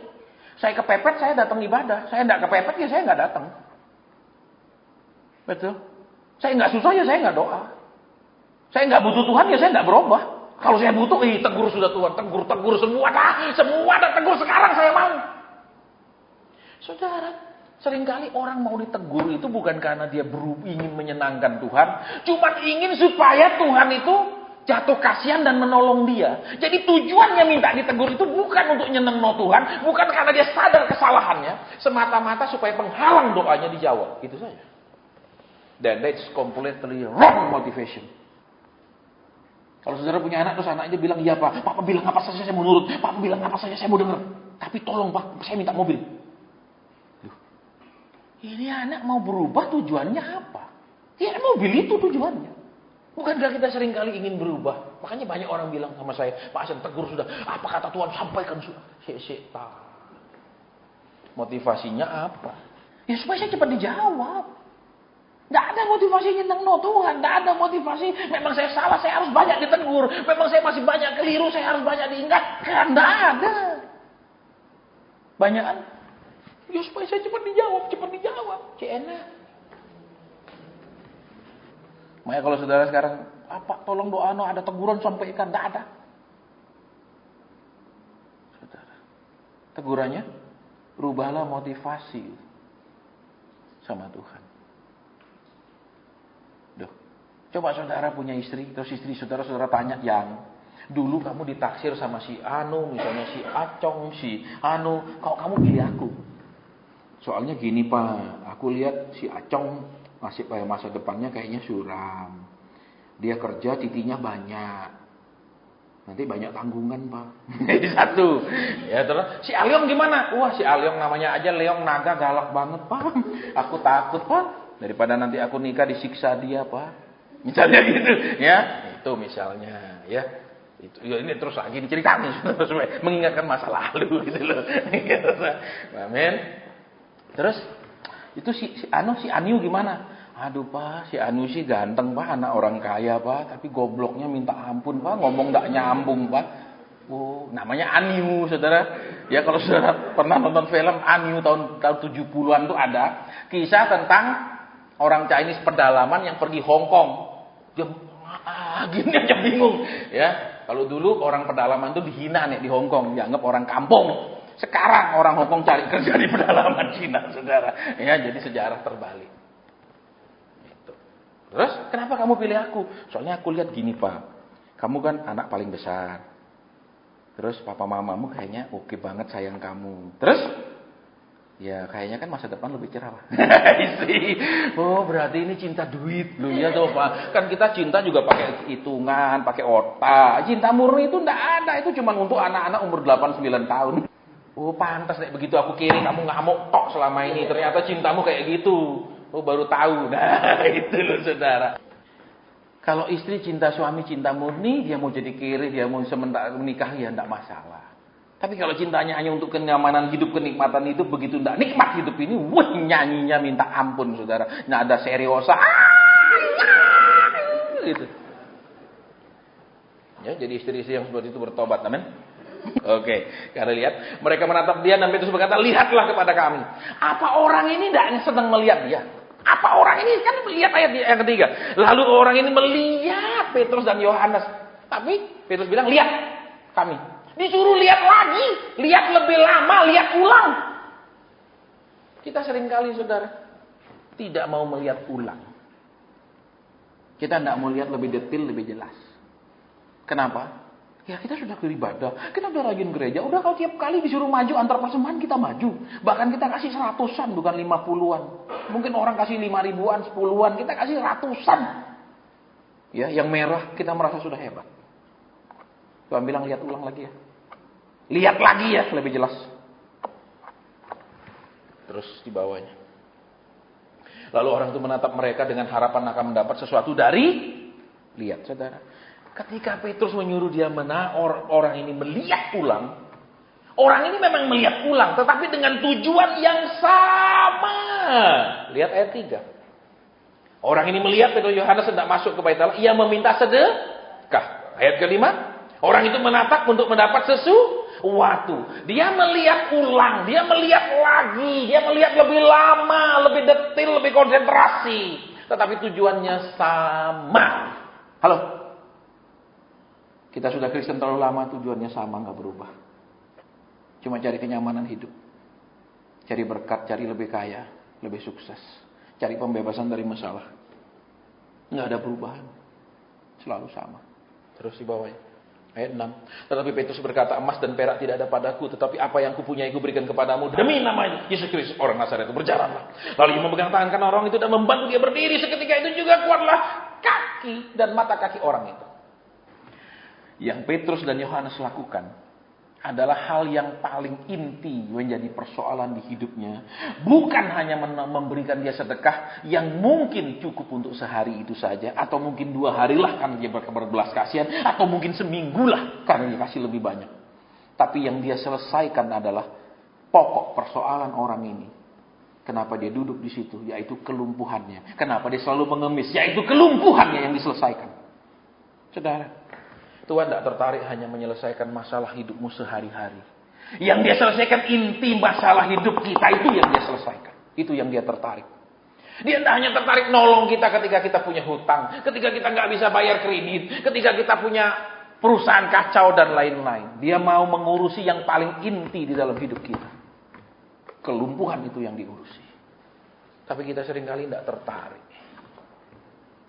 S1: Saya kepepet, saya datang ibadah. Saya enggak kepepet, ya saya enggak datang. Betul? Saya enggak susah, ya saya enggak doa. Saya enggak butuh Tuhan, ya saya enggak berubah. Kalau saya butuh, tegur sudah Tuhan. Tegur semua dah. Semua dah tegur sekarang saya mau. Saudara, seringkali orang mau ditegur itu bukan karena dia ingin menyenangkan Tuhan. Cuma ingin supaya Tuhan itu jatuh kasihan dan menolong dia. Jadi tujuannya minta ditegur itu bukan untuk nyenengno Tuhan. Bukan karena dia sadar kesalahannya. Semata-mata supaya penghalang doanya dijawab. Itu saja. Dan that's completely wrong motivation. Kalau saudara punya anak, terus anaknya bilang, iya Pak, Papa bilang apa saja saya mau nurut. Papa bilang apa saja saya mau dengar. Tapi tolong Pak, saya minta mobil. Ini anak mau berubah tujuannya apa? Ya mobil itu tujuannya. Bukankah kita seringkali ingin berubah? Makanya banyak orang bilang sama saya, Pak Hasan tegur sudah. Apa kata Tuhan sampaikan sudah. Motivasinya apa? Ya supaya saya cepat dijawab. Tidak ada motivasinya tentang Tuhan. Tidak ada motivasi. Memang saya salah, saya harus banyak ditegur. Memang saya masih banyak keliru, saya harus banyak diingatkan. Tidak ada. Banyak kan? Ya supaya saya cepat dijawab. Enak. Makanya kalau saudara sekarang, apa tolong doa, ada teguran sampaikan. Tidak ada. Saudara. Tegurannya, rubahlah motivasi sama Tuhan. Coba saudara punya istri, terus istri saudara tanya, yang dulu kamu ditaksir sama si Anu, misalnya si Acong, si Anu, kok kamu pilih aku? Soalnya gini Pak, aku lihat si Acong masih masa depannya kayaknya suram. Dia kerja titinya banyak. Nanti banyak tanggungan Pak. Jadi satu. Ya terus si Aliong gimana? Wah si Aliong namanya aja Leong naga galak banget Pak. Aku takut Pak. Daripada nanti aku nikah disiksa dia Pak. Misalnya gitu, ya. Itu misalnya, ya. Itu ya ini terus lagi diceritakan supaya mengingatkan masa lalu gitu loh. Amin. Terus itu si Anu gimana? Aduh Pak, si Anu sih ganteng Pak, anak orang kaya Pak, tapi gobloknya minta ampun Pak, ngomong enggak nyambung Pak. Oh, namanya Anu, Saudara. Ya kalau Saudara pernah nonton film Anu tahun 70-an tuh ada kisah tentang orang Chinese pedalaman yang pergi Hong Kong. Dia gini aja bingung, ya. Kalau dulu orang pedalaman itu dihina nih di Hong Kong, dianggap orang kampung. Sekarang orang Hong Kong cari kerja di pedalaman Cina, Saudara. Ya, jadi sejarah terbalik. Gitu. Terus, kenapa kamu pilih aku? Soalnya aku lihat gini, Pak. Kamu kan anak paling besar. Terus papa mamamu kayaknya oke banget sayang kamu. Terus ya kayaknya kan masa depan lebih cerah. Oh berarti ini cinta duit loh ya tuh Pak. Kan kita cinta juga pakai hitungan, pakai otak. Cinta murni itu enggak ada. Itu cuma untuk anak-anak umur 8-9 tahun. Oh pantas nih begitu aku kiri kamu ngamuk tok selama ini. Ternyata cintamu kayak gitu. Oh baru tahu. Nah itu loh Saudara. Kalau istri cinta suami cinta murni, dia mau jadi kiri, dia mau sementara menikah ya enggak masalah. Tapi kalau cintanya hanya untuk kenyamanan hidup, kenikmatan hidup, begitu enggak nikmat hidup ini, wah nyanyinya minta ampun Saudara. Nggak ada seriosa. Gitu. Ya, jadi istri-istri yang seperti itu bertobat, amin. Oke, karena lihat mereka menatap dia dan Petrus berkata, lihatlah kepada kami. Apa orang ini tidak sedang melihat dia? Apa orang ini kan melihat ayat yang ketiga. Lalu orang ini melihat Petrus dan Yohanes. Tapi Petrus bilang, lihat kami. Disuruh lihat lagi, lihat lebih lama, lihat ulang. Kita seringkali, saudara, tidak mau melihat ulang. Kita tidak mau lihat lebih detail, lebih jelas. Kenapa? Ya kita sudah beribadah, kita sudah rajin gereja. Udah kalau tiap kali disuruh maju antar persembahan kita maju. Bahkan kita kasih 100-an bukan 50-an. Mungkin orang kasih 5.000-an, 10-an, kita kasih ratusan. Ya, yang merah kita merasa sudah hebat. Tuhan bilang lihat ulang lagi ya. Lihat lagi ya, lebih jelas. Terus di bawahnya. Lalu orang itu menatap mereka dengan harapan akan mendapat sesuatu dari lihat, saudara. Ketika Petrus menyuruh dia orang ini melihat ulang. Orang ini memang melihat ulang, tetapi dengan tujuan yang sama. Lihat ayat 3. Orang ini melihat Petrus Yohanes hendak masuk ke bait Allah, ia meminta sedekah. Ayat kelima. Orang itu menatap untuk mendapat sesuatu. Dia melihat ulang, dia melihat lagi, dia melihat lebih lama, lebih detail, lebih konsentrasi. Tetapi tujuannya sama. Halo? Kita sudah Kristen terlalu lama, tujuannya sama, nggak berubah. Cuma cari kenyamanan hidup. Cari berkat, cari lebih kaya, lebih sukses. Cari pembebasan dari masalah. Nggak ada perubahan. Selalu sama. Terus di bawahnya. Ayat 6. Tetapi Petrus berkata, emas dan perak tidak ada padaku, tetapi apa yang kupunyai kuberikan kepadamu. Demi nama Yesus Kristus, orang Nazaret itu berjalanlah. Lalu ia memegang tangan kanan orang itu dan membantu dia berdiri. Seketika itu juga kuatlah kaki dan mata kaki orang itu. Yang Petrus dan Yohanes lakukan adalah hal yang paling inti menjadi persoalan di hidupnya. Bukan hanya memberikan dia sedekah yang mungkin cukup untuk sehari itu saja. Atau mungkin 2 hari lah karena dia berbelas kasihan. Atau mungkin seminggu lah karena dia kasih lebih banyak. Tapi yang dia selesaikan adalah pokok persoalan orang ini. Kenapa dia duduk di situ? Yaitu kelumpuhannya. Kenapa dia selalu mengemis? Yaitu kelumpuhannya yang diselesaikan. Saudara, Tuhan tidak tertarik hanya menyelesaikan masalah hidupmu sehari-hari. Yang dia selesaikan inti masalah hidup kita, itu yang dia selesaikan. Itu yang dia tertarik. Dia tidak hanya tertarik nolong kita ketika kita punya hutang. Ketika kita nggak bisa bayar kredit. Ketika kita punya perusahaan kacau dan lain-lain. Dia mau mengurusi yang paling inti di dalam hidup kita. Kelumpuhan itu yang diurusi. Tapi kita seringkali tidak tertarik.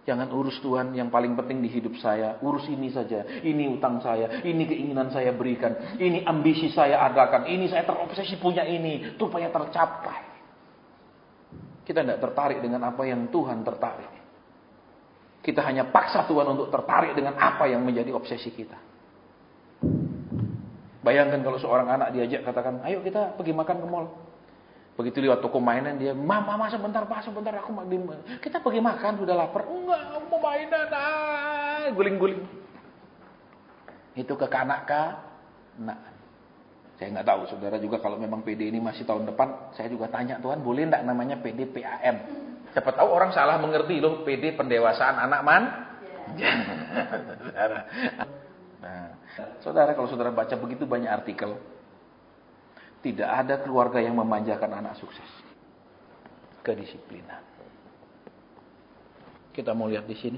S1: Jangan urus Tuhan, yang paling penting di hidup saya. Urus ini saja. Ini utang saya. Ini keinginan saya berikan. Ini ambisi saya adakan. Ini saya terobsesi punya ini. Supaya tercapai. Kita tidak tertarik dengan apa yang Tuhan tertarik. Kita hanya paksa Tuhan untuk tertarik dengan apa yang menjadi obsesi kita. Bayangkan kalau seorang anak diajak katakan, ayo kita pergi makan ke mall. Begitu lewat toko mainan dia, mama sebentar pak, sebentar aku mau kita pergi makan, sudah lapar. Enggak, mau mainan, guling-guling. Itu kekanak-kanakan. Saya nggak tahu, saudara juga kalau memang PD ini masih tahun depan, saya juga tanya Tuhan, boleh nggak namanya PD PAM? Siapa tahu orang salah mengerti loh, PD pendewasaan anak man. Nah, saudara kalau saudara baca begitu banyak artikel. Tidak ada keluarga yang memanjakan anak sukses. Kedisiplinan. Kita mau lihat di sini.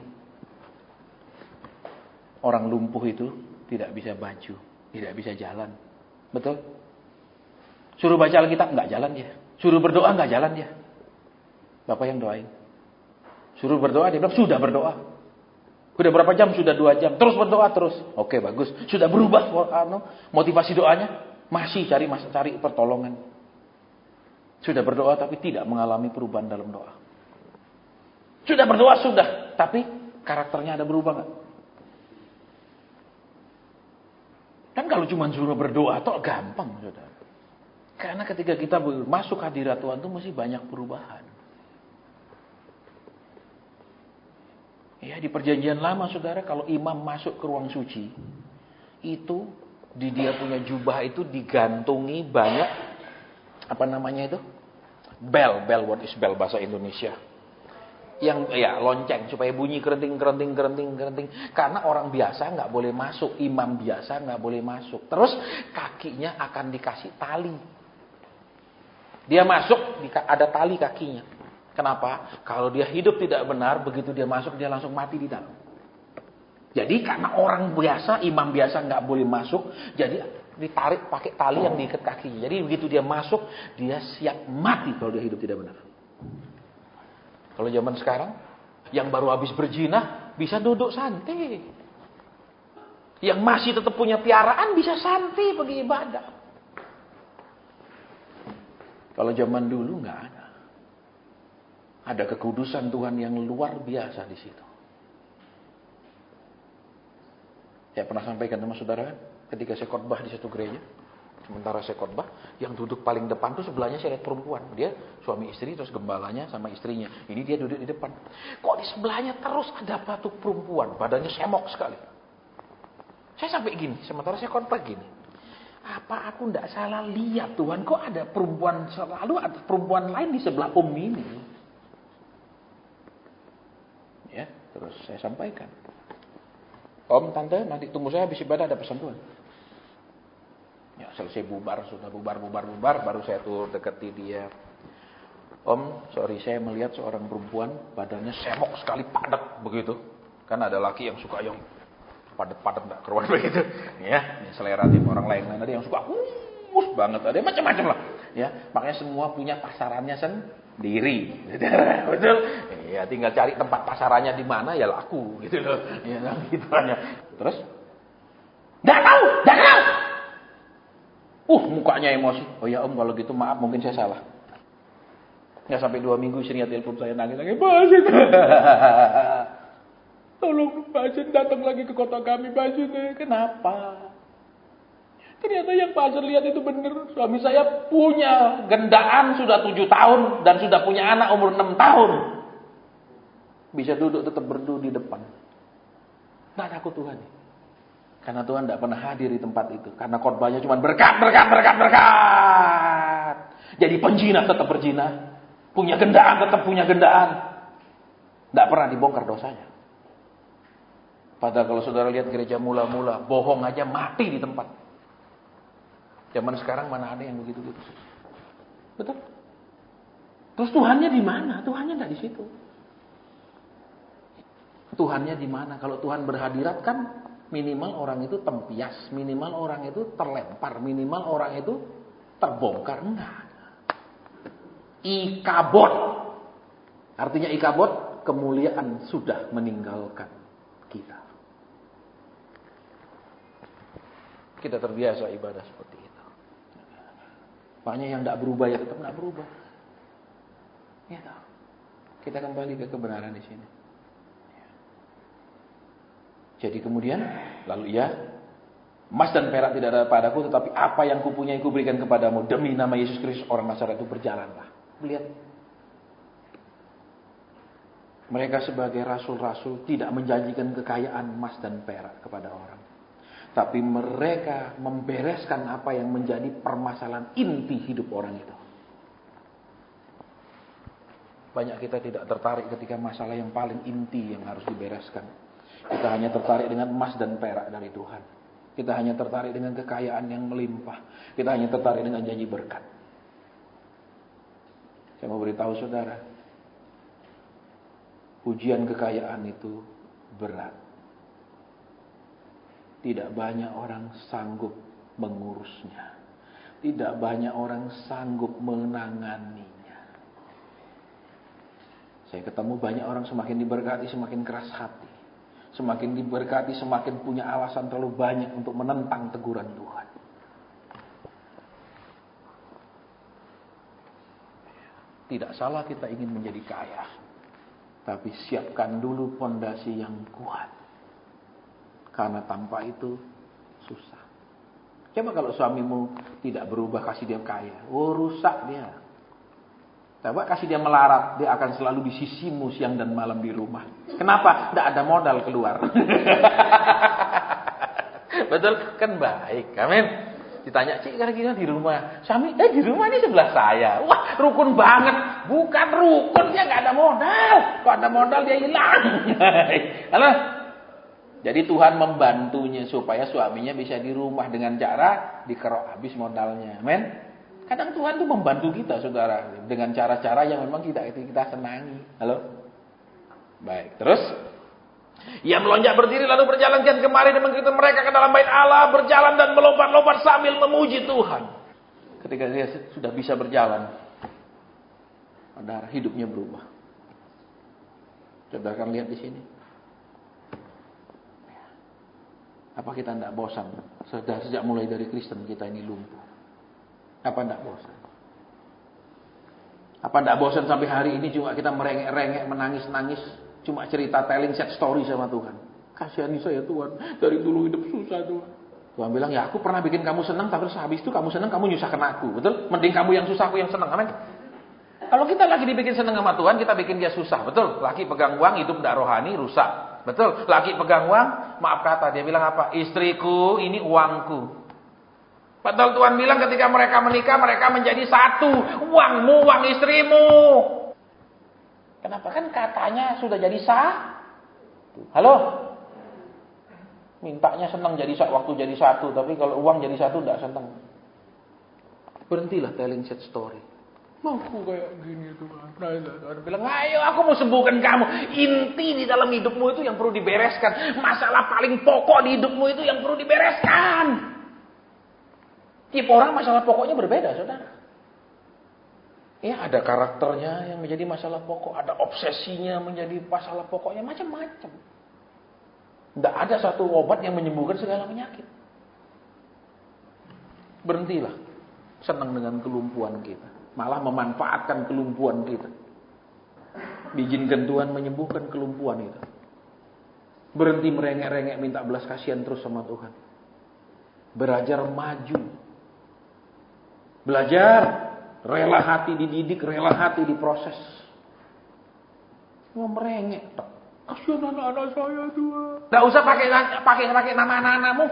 S1: Orang lumpuh itu tidak bisa baju, tidak bisa jalan. Betul? Suruh baca Alkitab enggak jalan dia. Suruh berdoa enggak jalan dia. Bapak yang doain. Suruh berdoa dia bilang sudah berdoa. Sudah berapa jam? Sudah 2 jam. Terus berdoa terus. Oke, bagus. Sudah berubah motivasi doanya. Masih cari pertolongan. Sudah berdoa tapi tidak mengalami perubahan dalam doa. Sudah berdoa sudah, tapi karakternya ada berubah nggak? Kan kalau cuma suruh berdoa toh gampang, saudara. Karena ketika kita masuk hadirat Tuhan itu mesti banyak perubahan. Ya di perjanjian lama, saudara, kalau imam masuk ke ruang suci, itu di dia punya jubah itu digantungi banyak apa namanya itu? Bel, what is bell bahasa Indonesia? Yang ya lonceng supaya bunyi kerenting. Karena orang biasa nggak boleh masuk, imam biasa nggak boleh masuk. Terus kakinya akan dikasih tali. Dia masuk ada tali kakinya. Kenapa? Kalau dia hidup tidak benar, begitu dia masuk dia langsung mati di dalam. Jadi karena orang biasa, imam biasa nggak boleh masuk, jadi ditarik pakai tali yang diikat kakinya. Jadi begitu dia masuk, dia siap mati kalau dia hidup tidak benar. Kalau zaman sekarang, yang baru habis berzina bisa duduk santai. Yang masih tetap punya piaraan bisa santai pergi ibadah. Kalau zaman dulu nggak ada. Ada kekudusan Tuhan yang luar biasa di situ. Saya pernah sampaikan sama saudara, ketika saya khotbah di satu gereja, sementara saya khotbah, yang duduk paling depan tuh sebelahnya saya lihat perempuan. Dia suami istri, terus gembalanya sama istrinya. Ini dia duduk di depan. Kok di sebelahnya terus ada satu perempuan, badannya semok sekali. Saya sampai gini, sementara saya khotbah gini. Apa aku tidak salah lihat Tuhan, kok ada perempuan, selalu ada perempuan lain di sebelah Om ini. Ya, terus saya sampaikan. Om, tante, nanti tunggu saya habis ibadah ada pesan Tuhan. Ya, selesai bubar, sudah bubar, baru saya tuh dekati dia. Om, sorry, saya melihat seorang perempuan, badannya semok sekali, padat begitu. Kan ada laki yang suka yang padat-padat enggak keruan begitu. Ya, ini selera tim orang lain. Ada yang suka banget, ada macam-macam lah. Ya, makanya semua punya pasarannya sendiri. Betul? Ya, tinggal cari tempat pasarannya di mana ya laku gitu loh. Ya, gitu aja. Terus enggak tahu. Mukanya emosi. Oh ya Om, kalau gitu maaf, mungkin saya salah. Nggak sampai 2 minggu istrinya telepon saya nangis. Basin. Tolong Basin datang lagi ke kota kami, Basin. Kenapa? Ternyata yang Basin lihat itu benar. Suami saya punya gendaan sudah 7 tahun dan sudah punya anak umur 6 tahun. Bisa duduk tetap berdua di depan. Nggak takut Tuhan. Karena Tuhan tidak pernah hadir di tempat itu. Karena khotbahnya cuma berkat. Jadi penjina tetap berzina. Punya gendaan tetap punya gendaan. Tidak pernah dibongkar dosanya. Padahal kalau saudara lihat gereja mula-mula, bohong aja mati di tempat. Zaman sekarang mana ada yang begitu-gitu. Betul? Terus Tuhannya di mana? Tuhannya tidak di situ. Tuhannya di mana? Kalau Tuhan berhadirat kan minimal orang itu tempias, minimal orang itu terlempar, minimal orang itu terbongkar. Enggak. Ikabot. Artinya ikabot, kemuliaan sudah meninggalkan kita. Kita terbiasa ibadah seperti itu. Makanya yang tidak berubah ya tetap tidak berubah. Ya, kita kembali ke kebenaran di sini. Jadi kemudian, lalu emas dan perak tidak ada padaku, tetapi apa yang kupunyai kuberikan kepadamu. Demi nama Yesus Kristus orang Nazaret itu berjalanlah. Lihat. Mereka sebagai rasul-rasul tidak menjanjikan kekayaan emas dan perak kepada orang. Tapi mereka membereskan apa yang menjadi permasalahan inti hidup orang itu. Banyak kita tidak tertarik ketika masalah yang paling inti yang harus dibereskan. Kita hanya tertarik dengan emas dan perak dari Tuhan. Kita hanya tertarik dengan kekayaan yang melimpah. Kita hanya tertarik dengan janji berkat. Saya mau beritahu saudara, ujian kekayaan itu berat. Tidak banyak orang sanggup mengurusnya. Tidak banyak orang sanggup menanganinya. Saya ketemu banyak orang semakin diberkati semakin keras hati. Semakin diberkati semakin punya alasan terlalu banyak untuk menentang teguran Tuhan. Tidak salah kita ingin menjadi kaya. Tapi siapkan dulu fondasi yang kuat. Karena tanpa itu susah. Coba kalau suamimu tidak berubah kasih dia kaya. Rusak dia. Coba kasih dia melarat. Dia akan selalu di sisimu siang dan malam di rumah. Kenapa? Tidak ada modal keluar. Betul? Kan baik. Amin. Ditanya, Cik kira-kira di rumah. Suami, di rumah ini sebelah saya. Wah, rukun banget. Bukan rukun, dia nggak ada modal. Kalau ada modal dia hilang. Halo? Jadi Tuhan membantunya supaya suaminya bisa di rumah dengan cara dikerok habis modalnya. Amin. Kadang Tuhan tuh membantu kita, saudara, dengan cara-cara yang memang kita senangi. Halo? Baik, terus Ia melonjak berdiri lalu berjalan kian kemari dan mengikuti mereka ke dalam bait Allah, berjalan dan melompat-lompat sambil memuji Tuhan. Ketika dia sudah bisa berjalan, saudara, hidupnya berubah. Saudara kan lihat di sini. Apa kita tidak bosan? Sejak mulai dari Kristen kita ini lumpuh. Apa tidak bosan? Apa tidak bosan sampai hari ini cuma kita merengek-rengek, menangis-nangis, cuma cerita telling sad story sama Tuhan. Kasihani saya Tuhan, dari dulu hidup susah Tuhan. Tuhan bilang, ya aku pernah bikin kamu senang, tapi habis itu kamu senang, kamu nyusahkan aku. Betul? Mending kamu yang susah, aku yang senang. Amin. Kalau kita lagi dibikin senang sama Tuhan, kita bikin dia susah. Betul? Laki pegang uang, hidup tidak rohani, rusak. Betul? Laki pegang uang, maaf kata, dia bilang apa? Istriku, ini uangku. Padahal Tuhan bilang ketika mereka menikah, mereka menjadi satu. Uangmu, uang istrimu. Kenapa? Kan katanya sudah jadi satu. Halo? Mintanya senang jadi waktu jadi satu. Tapi kalau uang jadi satu, tidak senang. Berhentilah telling sad story. Aku kayak gini Tuhan. Tuhan bilang, ayo aku mau sembuhkan kamu. Inti di dalam hidupmu itu yang perlu dibereskan. Masalah paling pokok di hidupmu itu yang perlu dibereskan. Tiap orang masalah pokoknya berbeda, saudara. Ya, ada karakternya yang menjadi masalah pokok, ada obsesinya menjadi masalah pokoknya, macam-macam. Tidak ada satu obat yang menyembuhkan segala penyakit. Berhentilah senang dengan kelumpuhan kita, malah memanfaatkan kelumpuhan kita. Izinkan Tuhan menyembuhkan kelumpuhan itu. Berhenti merengek-rengek minta belas kasihan terus sama Tuhan. Belajar maju. Belajar, rela hati dididik, rela hati diproses. Mau merengek, kasihan anak-anak saya Tuhan. Tidak usah pakai nama anak-anakmu.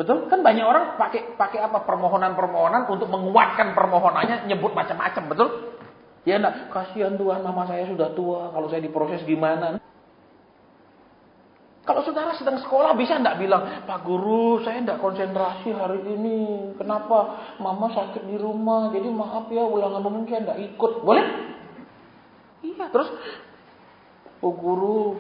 S1: Betul? Kan banyak orang pakai apa permohonan untuk menguatkan permohonannya, nyebut macam-macam, betul? Ya enggak, kasihan Tuhan, mama saya sudah tua, kalau saya diproses gimana? Kalau saudara sedang sekolah bisa enggak bilang, Pak Guru, saya enggak konsentrasi hari ini. Kenapa? Mama sakit di rumah, jadi maaf ya, ulangan umum saya enggak ikut. Boleh? Iya. Terus, Pak Guru,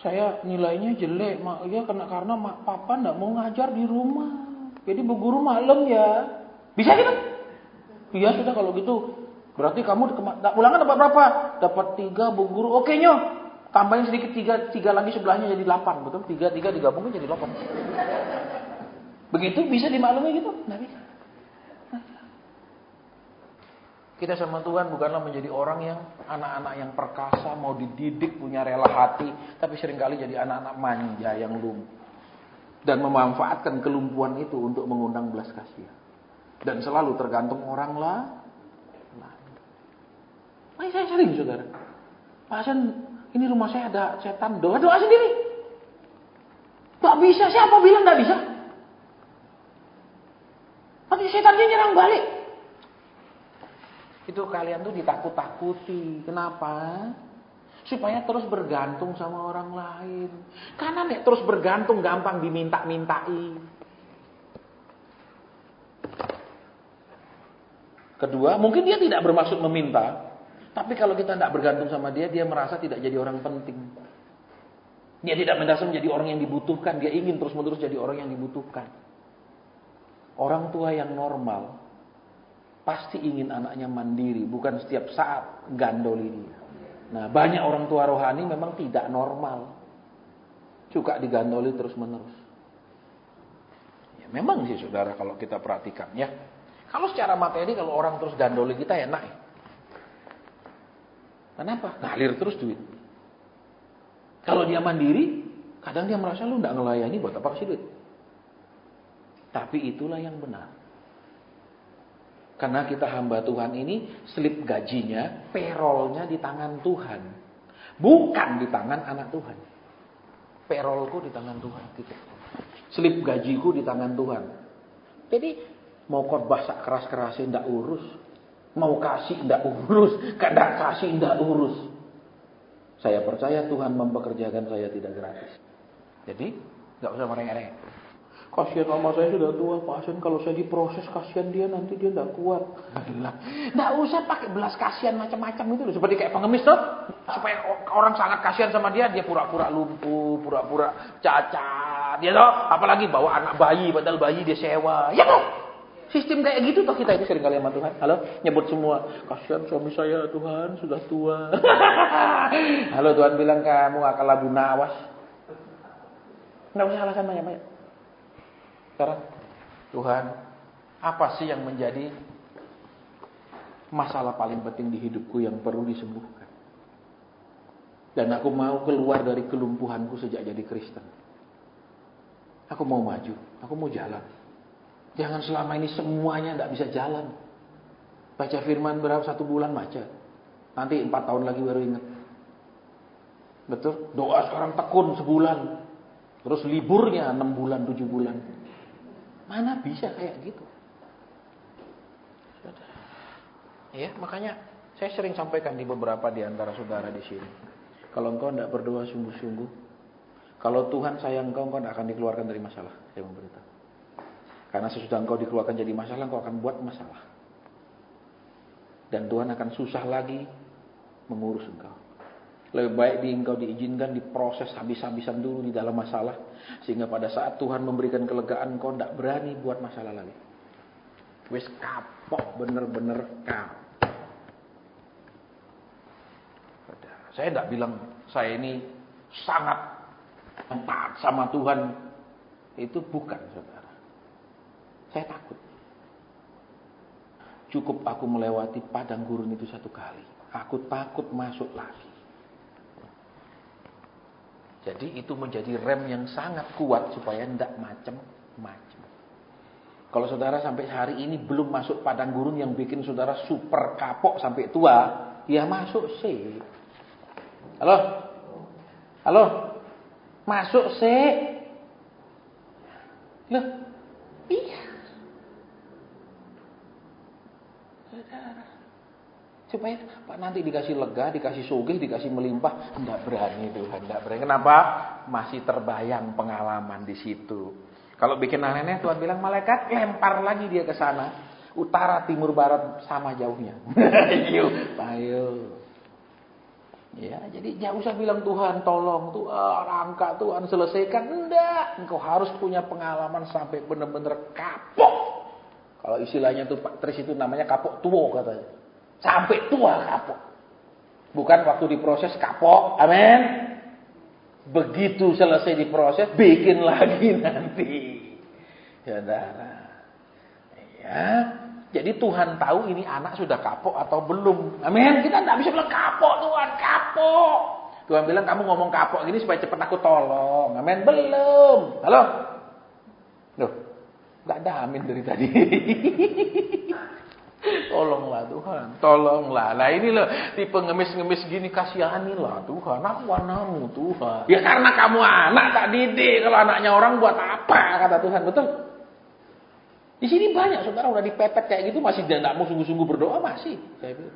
S1: saya nilainya jelek. Ya karena papa enggak mau ngajar di rumah. Jadi Bu Guru malam ya. Bisa gitu? Iya sudah kalau gitu. Berarti kamu ulangan dapat berapa? Dapat 3 Bu Guru. Oke nyo. Tambahin sedikit 3 lagi sebelahnya jadi 8, betul? 3 digabungin jadi 8. Begitu bisa dimaklumi gitu? Nggak bisa. Kita sama Tuhan bukanlah menjadi orang yang anak-anak yang perkasa, mau dididik, punya rela hati, tapi seringkali jadi anak-anak manja yang lumpuh dan memanfaatkan kelumpuhan itu untuk mengundang belas kasihan dan selalu tergantung orang lain. Saya sering saudara, Pak Hasan, ini rumah saya ada setan, doa sendiri. Gak bisa, siapa bilang gak bisa? Nanti setannya nyerang balik. Itu kalian tuh ditakut-takuti. Kenapa? Supaya terus bergantung sama orang lain. Karena nek terus bergantung gampang diminta-mintai. Kedua, mungkin dia tidak bermaksud meminta. Tapi kalau kita tidak bergantung sama dia, dia merasa tidak jadi orang penting. Dia tidak merasa menjadi orang yang dibutuhkan. Dia ingin terus-menerus jadi orang yang dibutuhkan. Orang tua yang normal pasti ingin anaknya mandiri, bukan setiap saat gandoli dia. Nah, banyak orang tua rohani memang tidak normal. Suka digandoli terus-menerus. Ya, memang sih saudara kalau kita perhatikan ya. Kalau secara materi kalau orang terus gandoli kita enak ya. Kenapa? Ngalir terus duit. Kalau dia mandiri, kadang dia merasa lu enggak ngelayani buat apa kasih duit. Tapi itulah yang benar. Karena kita hamba Tuhan ini, slip gajinya, payrollnya di tangan Tuhan. Bukan di tangan anak Tuhan. Payrollku di tangan Tuhan. Gitu. Slip gajiku di tangan Tuhan. Jadi, mau khotbah keras-kerasin enggak urus. Mau kasih enggak urus, kadang kasih enggak urus. Saya percaya Tuhan mempekerjakan saya tidak gratis. Jadi, enggak usah merengek-rengek.
S2: Kasihan mama saya sudah tua, pasien kalau saya diproses kasihan dia, nanti dia tidak kuat. Tidak usah pakai belas kasihan macam-macam itu loh. Seperti kayak pengemis tuh, supaya orang sangat kasihan sama dia, dia pura-pura lumpuh, pura-pura cacat, dia tuh. Apalagi bawa anak bayi, padahal bayi dia sewa, ya tuh. Sistem kayak gitu toh kita itu sering kali sama Tuhan. Halo, nyebut semua. Kasihan suami saya Tuhan sudah tua. Halo, Tuhan bilang kamu akal labu nawas. Nggak usah alasan banyak-banyak. Sekarang, Tuhan, apa sih yang menjadi masalah paling penting di hidupku yang perlu disembuhkan? Dan aku mau keluar dari kelumpuhanku sejak jadi Kristen. Aku mau maju, aku mau jalan. Jangan selama ini semuanya tidak bisa jalan. Baca firman berapa 1 bulan baca. Nanti 4 tahun lagi baru ingat. Betul? Doa sekarang tekun sebulan. Terus liburnya 6 bulan, 7 bulan. Mana bisa kayak gitu? Ya, makanya saya sering sampaikan di beberapa di antara saudara di sini. Kalau engkau tidak berdoa sungguh-sungguh, kalau Tuhan sayang engkau tidak akan dikeluarkan dari masalah. Saya memberitahu. Karena sesudah engkau dikeluarkan jadi masalah, engkau akan buat masalah. Dan Tuhan akan susah lagi mengurus engkau. Lebih baik engkau diizinkan diproses habis-habisan dulu di dalam masalah. Sehingga pada saat Tuhan memberikan kelegaan, engkau tidak berani buat masalah lagi. Wes kapok, bener-bener kapok. Saya tidak bilang saya ini sangat taat sama Tuhan. Itu bukan, saudara. Saya takut. Cukup aku melewati padang gurun itu 1 kali. Aku takut masuk lagi. Jadi itu menjadi rem yang sangat kuat supaya tidak macam-macam. Kalau saudara sampai hari ini belum masuk padang gurun yang bikin saudara super kapok sampai tua, ya masuk sih. Halo? Halo? Masuk sih. Loh? Iya. Saudara. Supaya Pak nanti dikasih lega, dikasih sugih, dikasih melimpah, enggak berani Tuhan, enggak berani. Kenapa? Masih terbayang pengalaman di situ. Kalau bikin aneh-aneh Tuhan bilang malaikat lempar lagi dia ke sana, utara, timur, barat sama jauhnya. Ayo. Ya, jadi enggak usah bilang Tuhan tolong, Tuhan angkat, Tuhan selesaikan. Enggak, engkau harus punya pengalaman sampai benar-benar kapok. Kalau istilahnya tuh Pak Tris itu namanya kapok tua katanya. Sampai tua kapok. Bukan waktu diproses kapok. Amin. Begitu selesai diproses, bikin lagi nanti. Saudara. Ya. Jadi Tuhan tahu ini anak sudah kapok atau belum. Amin. Kita tidak bisa bilang kapok Tuhan, kapok. Tuhan bilang kamu ngomong kapok gini supaya cepat aku tolong. Amin. Belum. Halo. Loh. Gak ada amin dari tadi. Tolonglah Tuhan, tolonglah. Nah ini loh, tipe ngemis-ngemis gini, kasihanilah Tuhan. Aku anakmu Tuhan. Ya karena kamu anak tak didik. Kalau anaknya orang buat apa, kata Tuhan. Betul? Di sini banyak saudara udah dipepet kayak gitu, masih tidak mau sungguh-sungguh berdoa, masih. Saya bilang.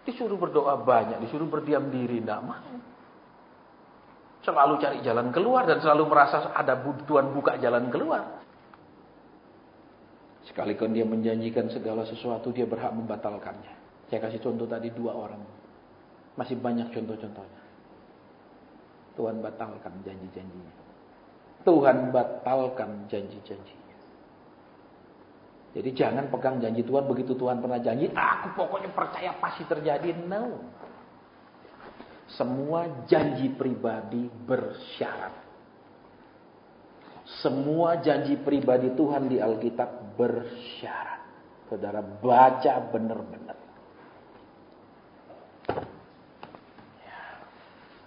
S2: Disuruh berdoa banyak, disuruh berdiam diri, tidak mau. Selalu cari jalan keluar dan selalu merasa ada Tuhan buka jalan keluar. Sekalipun dia menjanjikan segala sesuatu, dia berhak membatalkannya. Saya kasih contoh tadi 2 orang. Masih banyak contoh-contohnya. Tuhan batalkan janji-janjinya. Tuhan batalkan janji-janjinya. Jadi jangan pegang janji Tuhan begitu Tuhan pernah janji, aku pokoknya percaya pasti terjadi. No. Semua janji pribadi bersyarat. Semua janji pribadi Tuhan di Alkitab bersyarat. Saudara baca benar-benar. Ya.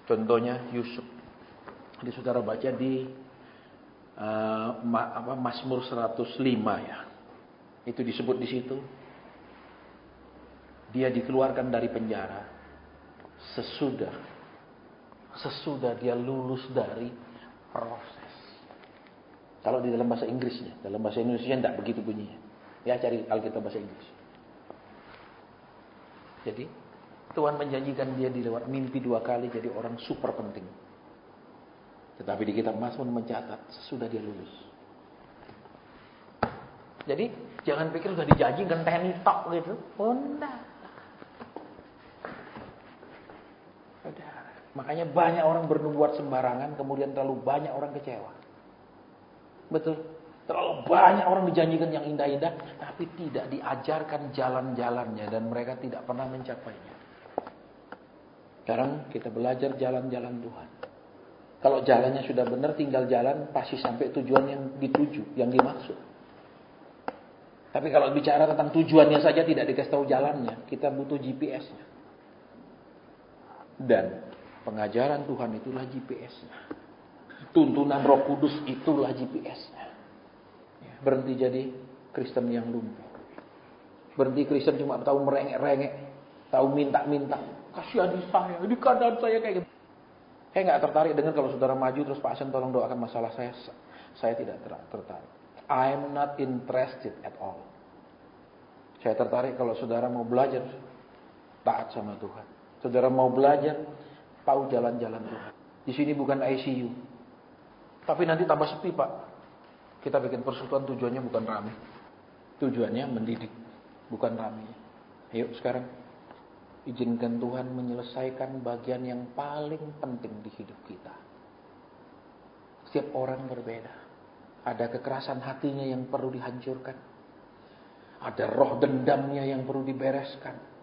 S2: Contohnya Yusuf. Jadi saudara baca di Mazmur 105 ya. Itu disebut di situ. Dia dikeluarkan dari penjara sesudah dia lulus dari proses. Kalau di dalam bahasa Inggrisnya, dalam bahasa Indonesia tidak begitu bunyinya. Ya cari Alkitab bahasa Inggris. Jadi Tuhan menjanjikan dia di lewat mimpi 2 kali jadi orang super penting. Tetapi di kitab Mazmur mencatat sesudah dia lulus. Jadi jangan pikir udah dijanji genteni tok gitu. Oh enggak. Makanya banyak orang bernubuat sembarangan, kemudian terlalu banyak orang kecewa. Betul. Terlalu banyak orang dijanjikan yang indah-indah, tapi tidak diajarkan jalan-jalannya dan mereka tidak pernah mencapainya. Sekarang kita belajar jalan-jalan Tuhan. Kalau jalannya sudah benar, tinggal jalan, pasti sampai tujuan yang dituju, yang dimaksud. Tapi kalau bicara tentang tujuannya saja tidak dikasih tahu jalannya, kita butuh GPS-nya. Dan pengajaran Tuhan itulah GPS-nya. Tuntunan Roh Kudus itulah GPS-nya. Berhenti jadi Kristen yang lumpuh. Berhenti Kristen cuma tahu merengek-rengek, tahu minta-minta. Kasihani saya, di keadaan saya kayak gitu. Saya nggak tertarik dengan kalau saudara maju terus Pak Asen tolong doakan masalah saya. Saya tidak tertarik. I'm not interested at all. Saya tertarik kalau saudara mau belajar taat sama Tuhan. Saudara mau belajar tahu jalan-jalan Tuhan. Di sini bukan ICU. Tapi nanti tambah sepi, Pak. Kita bikin persekutuan tujuannya bukan rame. Tujuannya mendidik, bukan rame. Ayo sekarang izinkan Tuhan menyelesaikan bagian yang paling penting di hidup kita. Setiap orang berbeda. Ada kekerasan hatinya yang perlu dihancurkan. Ada roh dendamnya yang perlu dibereskan.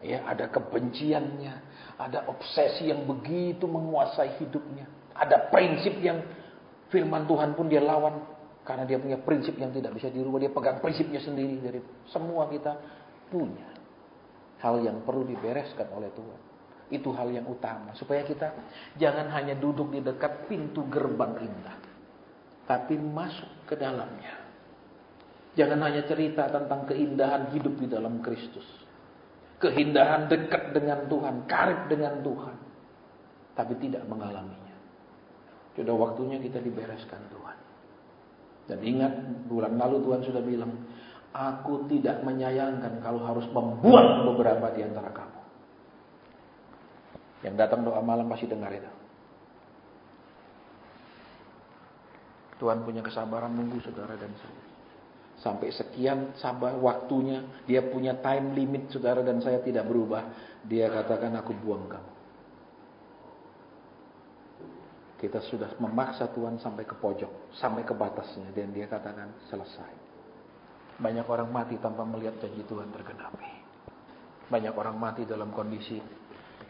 S2: Ya, ada kebenciannya, ada obsesi yang begitu menguasai hidupnya. Ada prinsip yang firman Tuhan pun dia lawan karena dia punya prinsip yang tidak bisa dirubah. Dia pegang prinsipnya sendiri. Dari semua kita punya hal yang perlu dibereskan oleh Tuhan. Itu hal yang utama supaya kita jangan hanya duduk di dekat pintu gerbang indah, tapi masuk ke dalamnya. Jangan hanya cerita tentang keindahan hidup di dalam Kristus. Keindahan dekat dengan Tuhan, karib dengan Tuhan. Tapi tidak mengalaminya. Sudah waktunya kita dibereskan Tuhan. Dan ingat, bulan lalu Tuhan sudah bilang, aku tidak menyayangkan kalau harus membuang beberapa di antara kamu. Yang datang doa malam pasti dengar itu. Tuhan punya kesabaran nunggu saudara dan saya. Sampai sekian sabar waktunya, dia punya time limit saudara dan saya tidak berubah. Dia katakan aku buang kamu. Kita sudah memaksa Tuhan sampai ke pojok, sampai ke batasnya. Dan dia katakan selesai. Banyak orang mati tanpa melihat janji Tuhan tergenapi. Banyak orang mati dalam kondisi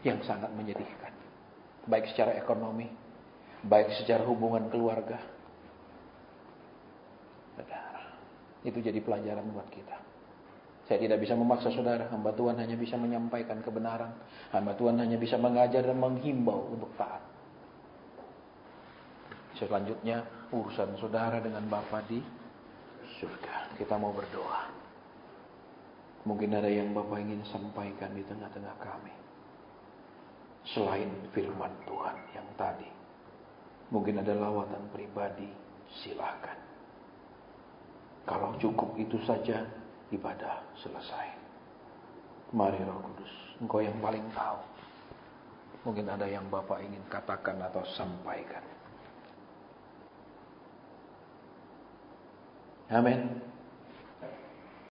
S2: yang sangat menyedihkan. Baik secara ekonomi, baik secara hubungan keluarga. Itu jadi pelajaran buat kita. Saya tidak bisa memaksa saudara. Hamba Tuhan hanya bisa menyampaikan kebenaran. Hamba Tuhan hanya bisa mengajar dan menghimbau untuk taat. Selanjutnya urusan saudara dengan Bapa di surga. Kita mau berdoa. Mungkin ada yang Bapak ingin sampaikan di tengah-tengah kami. Selain firman Tuhan yang tadi. Mungkin ada lawatan pribadi. Silakan. Kalau cukup itu saja, ibadah selesai. Mari Roh Kudus, Engkau yang paling tahu. Mungkin ada yang Bapak ingin katakan atau sampaikan. Amin.